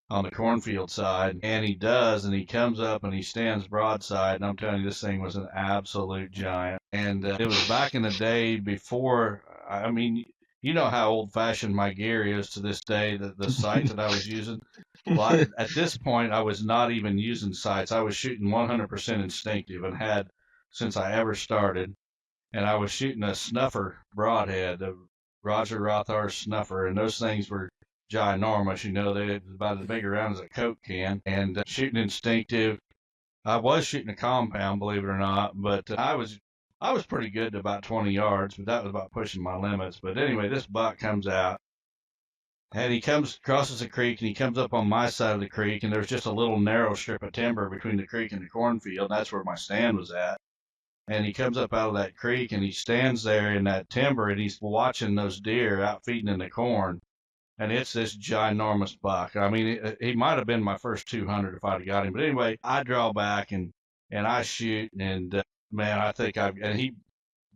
on the cornfield side, and he does, and he comes up and he stands broadside, and I'm telling you, this thing was an absolute giant. And it was back in the day before, I mean, you know how old-fashioned my gear is to this day, the sight that I was using. Well, at this point, I was not even using sights. I was shooting 100% instinctive, and had since I ever started. And I was shooting a snuffer broadhead, a Roger Rothar snuffer, and those things were ginormous. They was about as big around as a Coke can. And shooting instinctive. I was shooting a compound, believe it or not, but I was pretty good to about 20 yards, but that was about pushing my limits. But anyway, this buck comes out, and he crosses the creek, and he comes up on my side of the creek, and there's just a little narrow strip of timber between the creek and the cornfield. That's where my stand was at. And he comes up out of that creek, and he stands there in that timber, and he's watching those deer out feeding in the corn. And it's this ginormous buck. I mean, he might have been my first 200 if I'd have got him. But anyway, I draw back and I shoot, and man, and he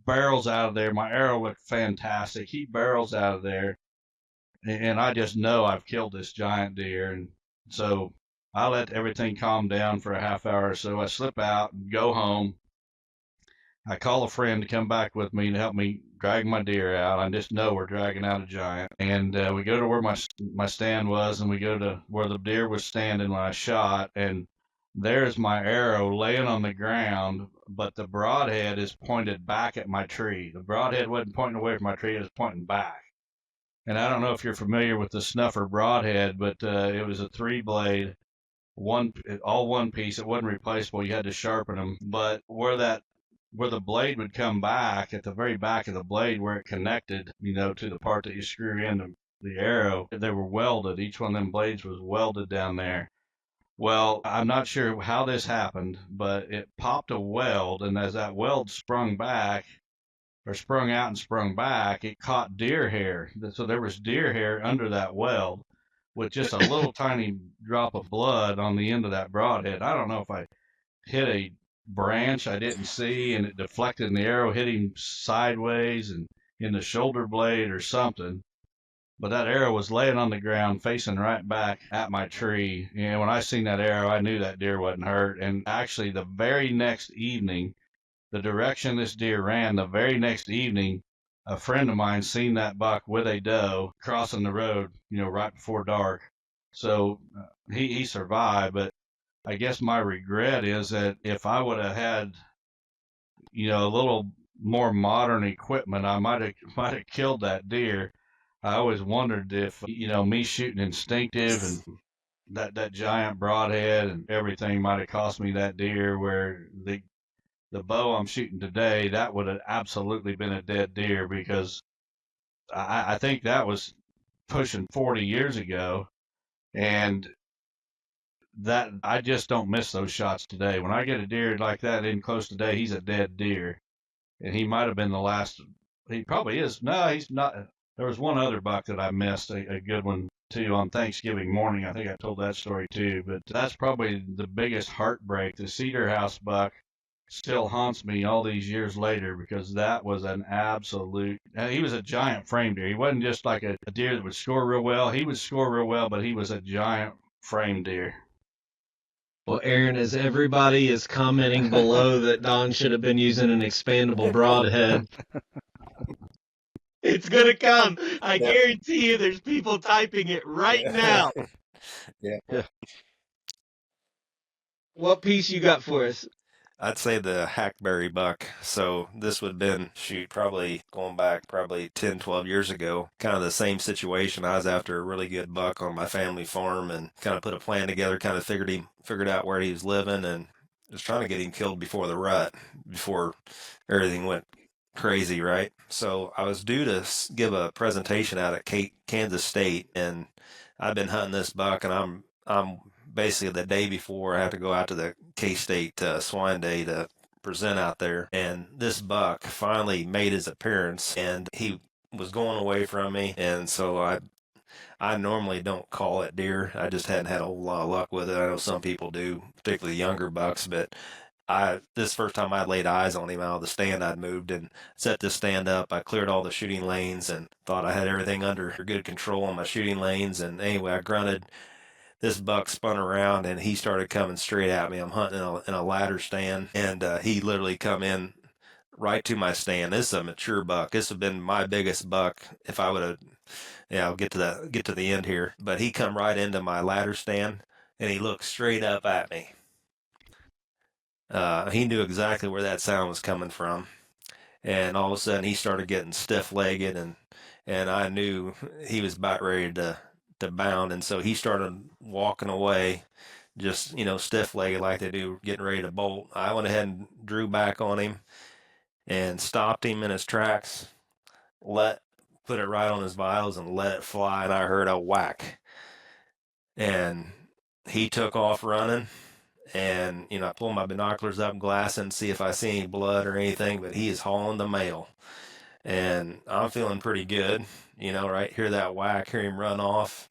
barrels out of there. My arrow looked fantastic. He barrels out of there, and I just know I've killed this giant deer. And so I let everything calm down for a half hour or so. I slip out and go home. I call a friend to come back with me to help me drag my deer out. I just know we're dragging out a giant. And we go to where my stand was, and we go to where the deer was standing when I shot. And there's my arrow laying on the ground, but the broadhead is pointed back at my tree. The broadhead wasn't pointing away from my tree, it was pointing back. And I don't know if you're familiar with the snuffer broadhead, but it was a 3-blade, all one piece. It wasn't replaceable. You had to sharpen them. But where the blade would come back, at the very back of the blade where it connected, to the part that you screw in the arrow, they were welded. Each one of them blades was welded down there. Well, I'm not sure how this happened, but it popped a weld, and as that weld sprung out and sprung back, it caught deer hair. So there was deer hair under that weld with just a little tiny drop of blood on the end of that broadhead. I don't know if I hit a branch I didn't see, and it deflected, and the arrow hit him sideways and in the shoulder blade or something. But that arrow was laying on the ground facing right back at my tree. And when I seen that arrow, I knew that deer wasn't hurt. And actually, the very next evening, the direction this deer ran, the very next evening, a friend of mine seen that buck with a doe crossing the road, right before dark. So he survived, but I guess my regret is that if I would have had, a little more modern equipment, I might have killed that deer. I always wondered if, me shooting instinctive and that giant broadhead and everything might have cost me that deer, where the bow I'm shooting today, that would have absolutely been a dead deer, because I think that was pushing 40 years ago. And that I just don't miss those shots today. When I get a deer like that in close today, he's a dead deer. And he might have been the last. He probably is. No, he's not. There was one other buck that I missed, a good one too, on Thanksgiving morning. I think I told that story too. But that's probably the biggest heartbreak. The Cedar House buck still haunts me all these years later, because that was an absolute. He was a giant frame deer. He wasn't just like a deer that would score real well. He would score real well, but he was a giant frame deer. Well, Aaron, as everybody is commenting below that Don should have been using an expandable broadhead, it's going to come. I guarantee you there's people typing it right now. Yeah. What piece you got for us? I'd say the hackberry buck. So this would have been, probably going back 10, 12 years ago. Kind of the same situation. I was after a really good buck on my family farm and kind of put a plan together, kind of figured out where he was living, and was trying to get him killed before the rut, before everything went crazy, right? So I was due to give a presentation out at Kansas State, and I've been hunting this buck, and I'm basically the day before I have to go out to the K-State Swine Day to present out there. And this buck finally made his appearance, and he was going away from me. And so I normally don't call it deer. I just hadn't had a whole lot of luck with it. I know some people do, particularly younger bucks, but this first time I laid eyes on him out of the stand, I'd moved and set this stand up. I cleared all the shooting lanes and thought I had everything under good control on my shooting lanes. And anyway, I grunted. This buck spun around and he started coming straight at me. I'm hunting in a ladder stand, and he literally come in right to my stand. This is a mature buck. This would have been my biggest buck if I would have. Yeah, I'll get to the end here. But he come right into my ladder stand and he looked straight up at me. He knew exactly where that sound was coming from, and all of a sudden he started getting stiff-legged, and I knew he was about ready to bound, and so he started walking away, just stiff-legged like they do, getting ready to bolt. I went ahead and drew back on him and stopped him in his tracks, put it right on his vitals and let it fly, and I heard a whack, and he took off running. And I pull my binoculars up, glassing, see if I see any blood or anything, but he is hauling the mail, and I'm feeling pretty good, right? Hear that whack, hear him run off,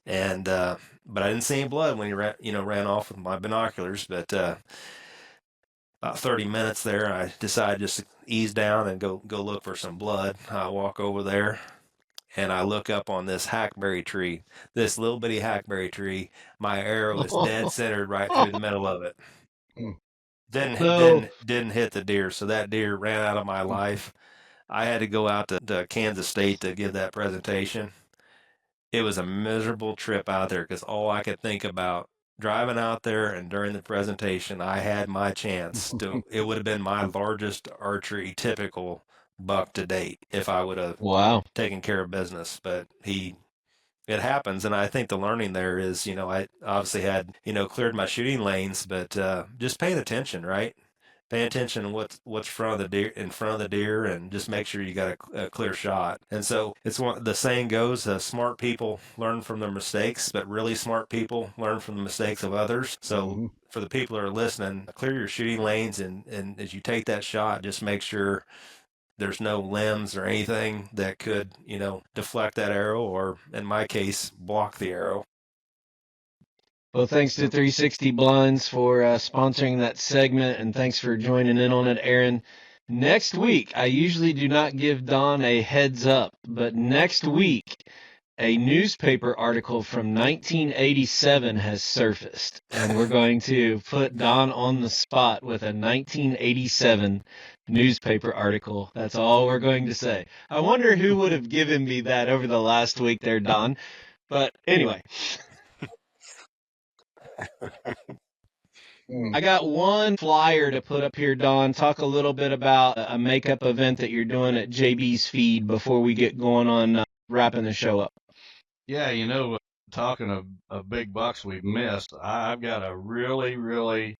and but I didn't see any blood when he ran off with my binoculars. But about 30 minutes there, I decided just to ease down and go look for some blood. I walk over there, and I look up on this hackberry tree, this little bitty hackberry tree. My arrow is dead centered right through the middle of it. Didn't hit the deer, so that deer ran out of my life. I had to go out to Kansas State to give that presentation. It was a miserable trip out there because all I could think about driving out there, and during the presentation, I had my chance to. It would have been my largest archery typical buck to date if I would have taken care of business. But it happens, and I think the learning there is, I obviously had, cleared my shooting lanes, but just paying attention, right? Paying attention to what's in front of the deer, and just make sure you got a clear shot. And so it's the saying goes, smart people learn from their mistakes, but really smart people learn from the mistakes of others. So for the people that are listening, clear your shooting lanes, and as you take that shot, just make sure there's no limbs or anything that could, deflect that arrow, or in my case, block the arrow. Well, thanks to 360 Blinds for sponsoring that segment, and thanks for joining in on it, Aaron. Next week, I usually do not give Don a heads up, but next week, a newspaper article from 1987 has surfaced, and we're going to put Don on the spot with a 1987 newspaper article. That's all we're going to say. I wonder who would have given me that over the last week there, Don. But anyway. I got one flyer to put up here, Don. Talk a little bit about a makeup event that you're doing at JB's Feed before we get going on wrapping the show up. Yeah, talking of big bucks we've missed, I've got a really, really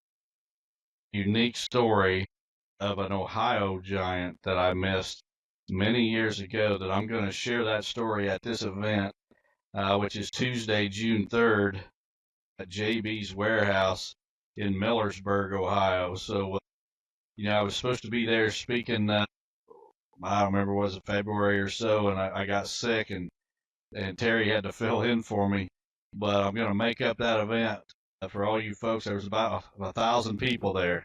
unique story of an Ohio giant that I missed many years ago that I'm going to share that story at this event, which is Tuesday, June 3rd at JB's Warehouse in Millersburg, Ohio. So, I was supposed to be there speaking, I don't remember, was it February or so, and I got sick, and Terry had to fill in for me. But I'm going to make up that event for all you folks. There was about 1,000 people there,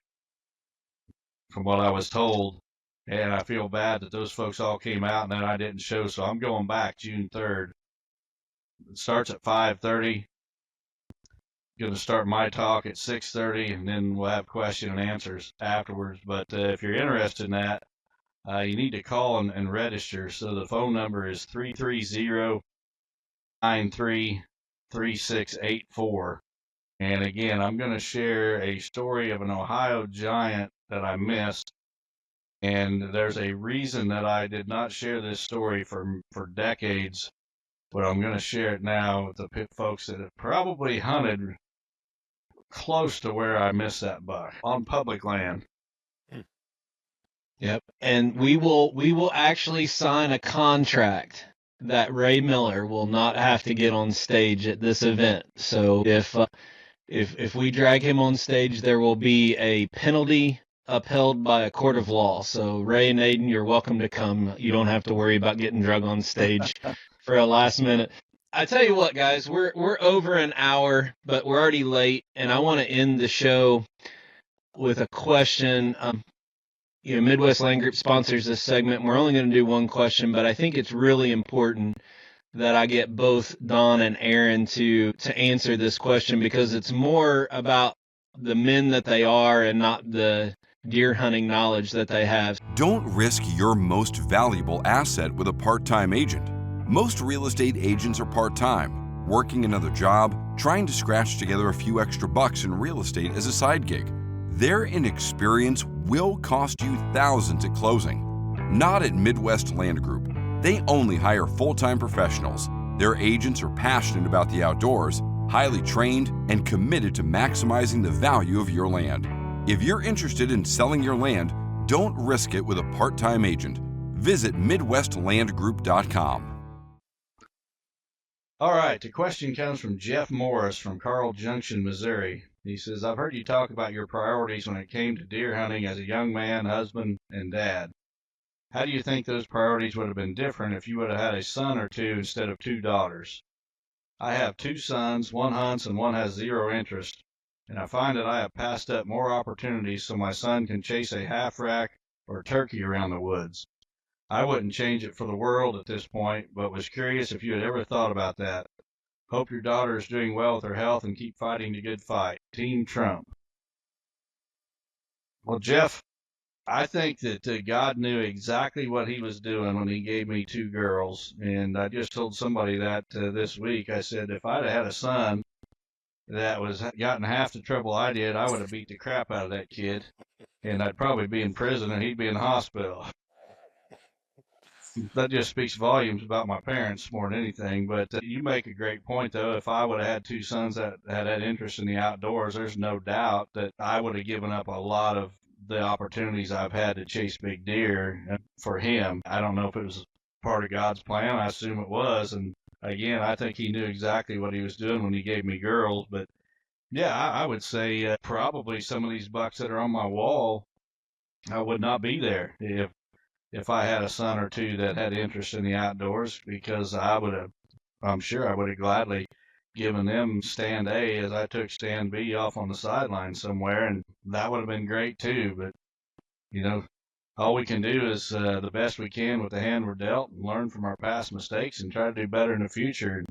from what I was told. And I feel bad that those folks all came out and then I didn't show. So I'm going back June 3rd. It starts at 5:30. Going to start my talk at 6:30, and then we'll have question and answers afterwards. But if you're interested in that, you need to call and register. So the phone number is 330-933684. And again, I'm going to share a story of an Ohio giant that I missed. And there's a reason that I did not share this story for decades, but I'm going to share it now with the folks that have probably hunted close to where I missed that buck on public land. Yep. And we will actually sign a contract that Ray Miller will not have to get on stage at this event. So if we drag him on stage, there will be a penalty upheld by a court of law. So Ray and Aiden, you're welcome to come. You don't have to worry about getting drug on stage for a last minute. I tell you what, guys, we're over an hour, but we're already late, and I want to end the show with a question. Midwest Land Group sponsors this segment. We're only going to do one question, but I think it's really important that I get both Don and Aaron to answer this question, because it's more about the men that they are and not the deer hunting knowledge that they have. Don't risk your most valuable asset with a part-time agent. Most real estate agents are part-time, working another job, trying to scratch together a few extra bucks in real estate as a side gig. Their inexperience will cost you thousands at closing. Not at Midwest Land Group. They only hire full-time professionals. Their agents are passionate about the outdoors, highly trained, and committed to maximizing the value of your land. If you're interested in selling your land, don't risk it with a part-time agent. Visit MidwestLandGroup.com. All right, the question comes from Jeff Morris from Carl Junction, Missouri. He says, I've heard you talk about your priorities when it came to deer hunting as a young man, husband, and dad. How do you think those priorities would have been different if you would have had a son or two instead of 2 daughters? I have 2 sons, one hunts and one has zero interest, and I find that I have passed up more opportunities so my son can chase a half-rack or turkey around the woods. I wouldn't change it for the world at this point, but was curious if you had ever thought about that. Hope your daughter is doing well with her health and keep fighting the good fight. Team Trump. Well, Jeff, I think that God knew exactly what he was doing when he gave me 2 girls. And I just told somebody that this week. I said, if I'd have had a son that was gotten half the trouble I did, I would have beat the crap out of that kid. And I'd probably be in prison and he'd be in the hospital. That just speaks volumes about my parents more than anything. But you make a great point, though. If I would have had 2 sons that had interest in the outdoors, there's no doubt that I would have given up a lot of the opportunities I've had to chase big deer for him. I don't know if it was part of God's plan. I assume it was. And again, I think he knew exactly what he was doing when he gave me girls. But yeah, I would say probably some of these bucks that are on my wall, I would not be there if I had a son or 2 that had interest in the outdoors, because I'm sure I would have gladly given them stand A as I took stand B off on the sideline somewhere, and that would have been great too. But, all we can do is the best we can with the hand we're dealt and learn from our past mistakes and try to do better in the future.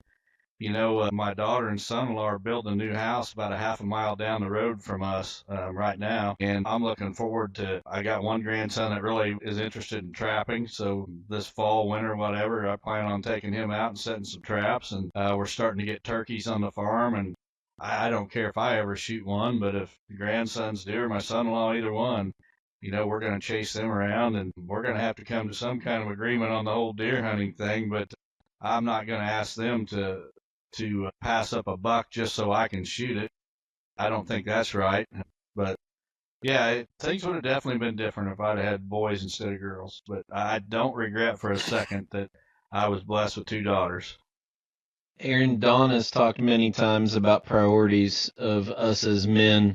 My daughter and son-in-law are building a new house about a half a mile down the road from us right now. And I'm looking forward to, I got one grandson that really is interested in trapping. So this fall, winter, whatever, I plan on taking him out and setting some traps. And we're starting to get turkeys on the farm. And I don't care if I ever shoot one, but if the grandsons do or my son-in-law, either one, we're going to chase them around and we're going to have to come to some kind of agreement on the whole deer hunting thing. But I'm not going to ask them to pass up a buck just so I can shoot it. I don't think that's right. But yeah, things would have definitely been different if I'd had boys instead of girls. But I don't regret for a second that I was blessed with 2 daughters. Aaron, Don has talked many times about priorities of us as men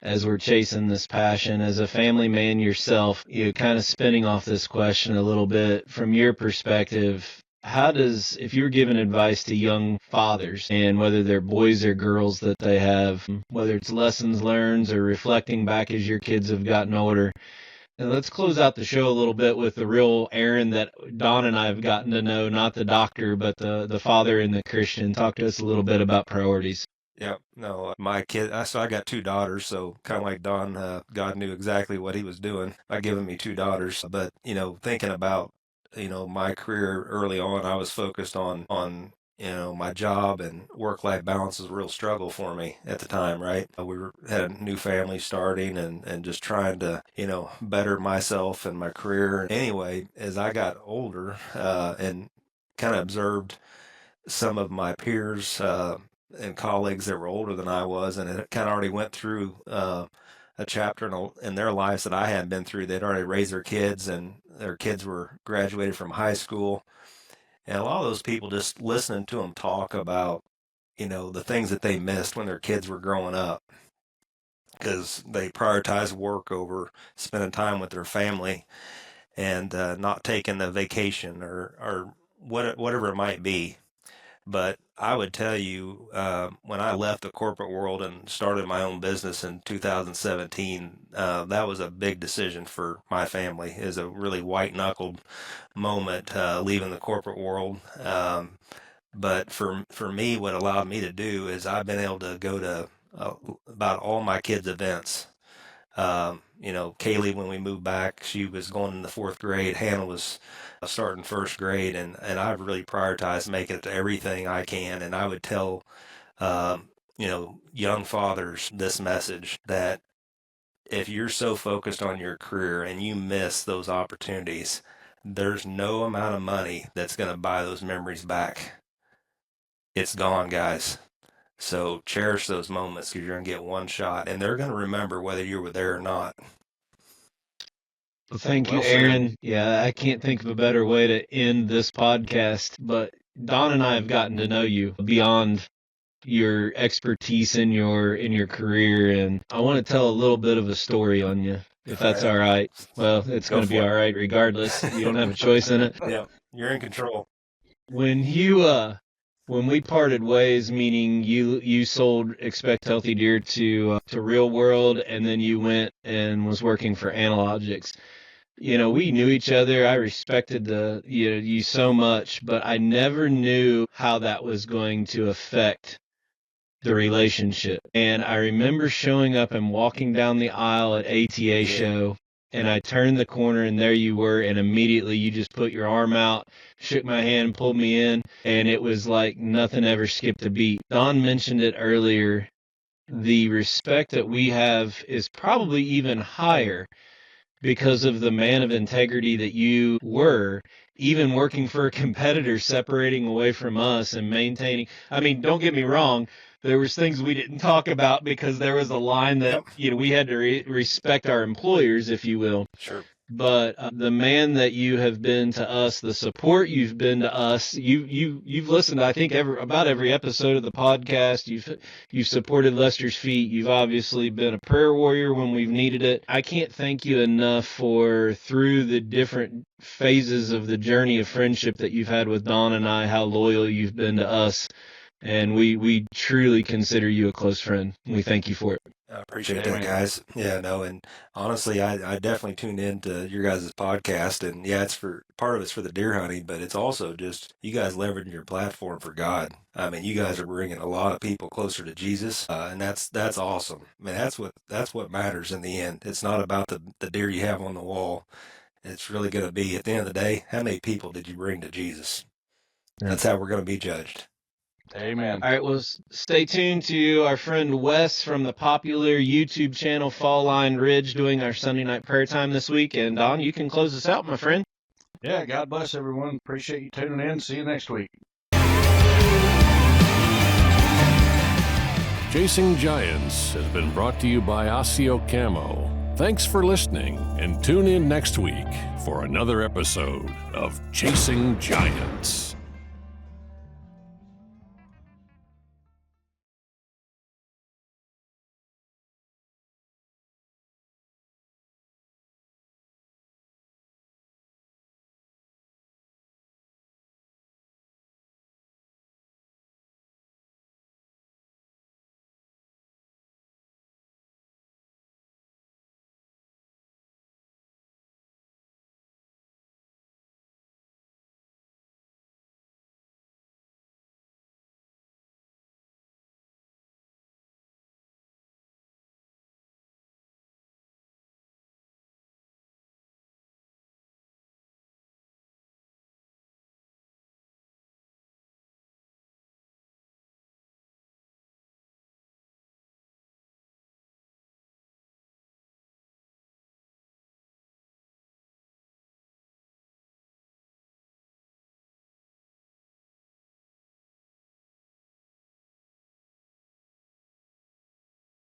as we're chasing this passion. As a family man yourself, you kind of spinning off this question a little bit from your perspective. How does, if you were giving advice to young fathers, and whether they're boys or girls that they have, whether it's lessons learned or reflecting back as your kids have gotten older, and let's close out the show a little bit with the real Aaron that Don and I have gotten to know, not the doctor, but the father and the Christian. Talk to us a little bit about priorities. Yeah, no, my kid, so I got 2 daughters, so kind of like Don, God knew exactly what he was doing by giving me 2 daughters. But, thinking about, my career early on, I was focused on my job, and work-life balance was a real struggle for me at the time, right? Had a new family starting, and just trying to, better myself and my career. Anyway, as I got older, and kind of observed some of my peers, and colleagues that were older than I was, and it kind of already went through a chapter in their lives that I hadn't been through. They'd already raised their kids, and their kids were graduated from high school. And a lot of those people, just listening to them talk about, the things that they missed when their kids were growing up, because they prioritized work over spending time with their family, and not taking a vacation or whatever it might be. But I would tell you, when I left the corporate world and started my own business in 2017, that was a big decision for my family. It was a really white-knuckled moment, leaving the corporate world. But for me, what allowed me to do is I've been able to go to about all my kids' events. Kaylee, when we moved back, she was going in the 4th grade. Hannah was starting 1st grade, and I've really prioritized making it to everything I can. And I would tell, young fathers this message, that if you're so focused on your career and you miss those opportunities, there's no amount of money that's going to buy those memories back. It's gone, guys. So cherish those moments, because you're going to get one shot, and they're going to remember whether you were there or not. Well, thank you, Aaron. Yeah, I can't think of a better way to end this podcast, but Don and I have gotten to know you beyond your expertise in your career, and I want to tell a little bit of a story on you, if that's all right. Well, it's going to be all right regardless. You don't have a choice in it. Yeah, you're in control. When we parted ways, meaning you sold Expect Healthy Deer to Real World, and then you went and was working for Analogics. We knew each other. I respected you so much, but I never knew how that was going to affect the relationship. And I remember showing up and walking down the aisle at ATA show, and I turned the corner, and there you were, and immediately you just put your arm out, shook my hand, pulled me in, and it was like nothing ever skipped a beat. Don mentioned it earlier. The respect that we have is probably even higher because of the man of integrity that you were, even working for a competitor, separating away from us and maintaining. I mean, don't get me wrong. There was things we didn't talk about because there was a line that, we had to respect our employers, if you will. Sure. But the man that you have been to us, the support you've been to us, you've listened to, I think, about every episode of the podcast. You've supported Lester's Feet. You've obviously been a prayer warrior when we've needed it. I can't thank you enough for, through the different phases of the journey of friendship that you've had with Don and I, how loyal you've been to us. And we truly consider you a close friend. We thank you for it. I appreciate that, guys. Yeah, no, and honestly, I definitely tuned into your guys' podcast, and yeah, part of it's for the deer hunting, but it's also just you guys leveraging your platform for God. I mean, you guys are bringing a lot of people closer to Jesus, and that's awesome. I mean, that's what matters in the end. It's not about the deer you have on the wall. It's really going to be, at the end of the day, how many people did you bring to Jesus? That's how we're going to be judged. Amen. All right, well, stay tuned to our friend Wes from the popular YouTube channel Fall Line Ridge doing our Sunday night prayer time this week. And Don, you can close us out, my friend. Yeah, God bless everyone. Appreciate you tuning in. See you next week. Chasing Giants has been brought to you by AIO Camo. Thanks for listening, and tune in next week for another episode of Chasing Giants.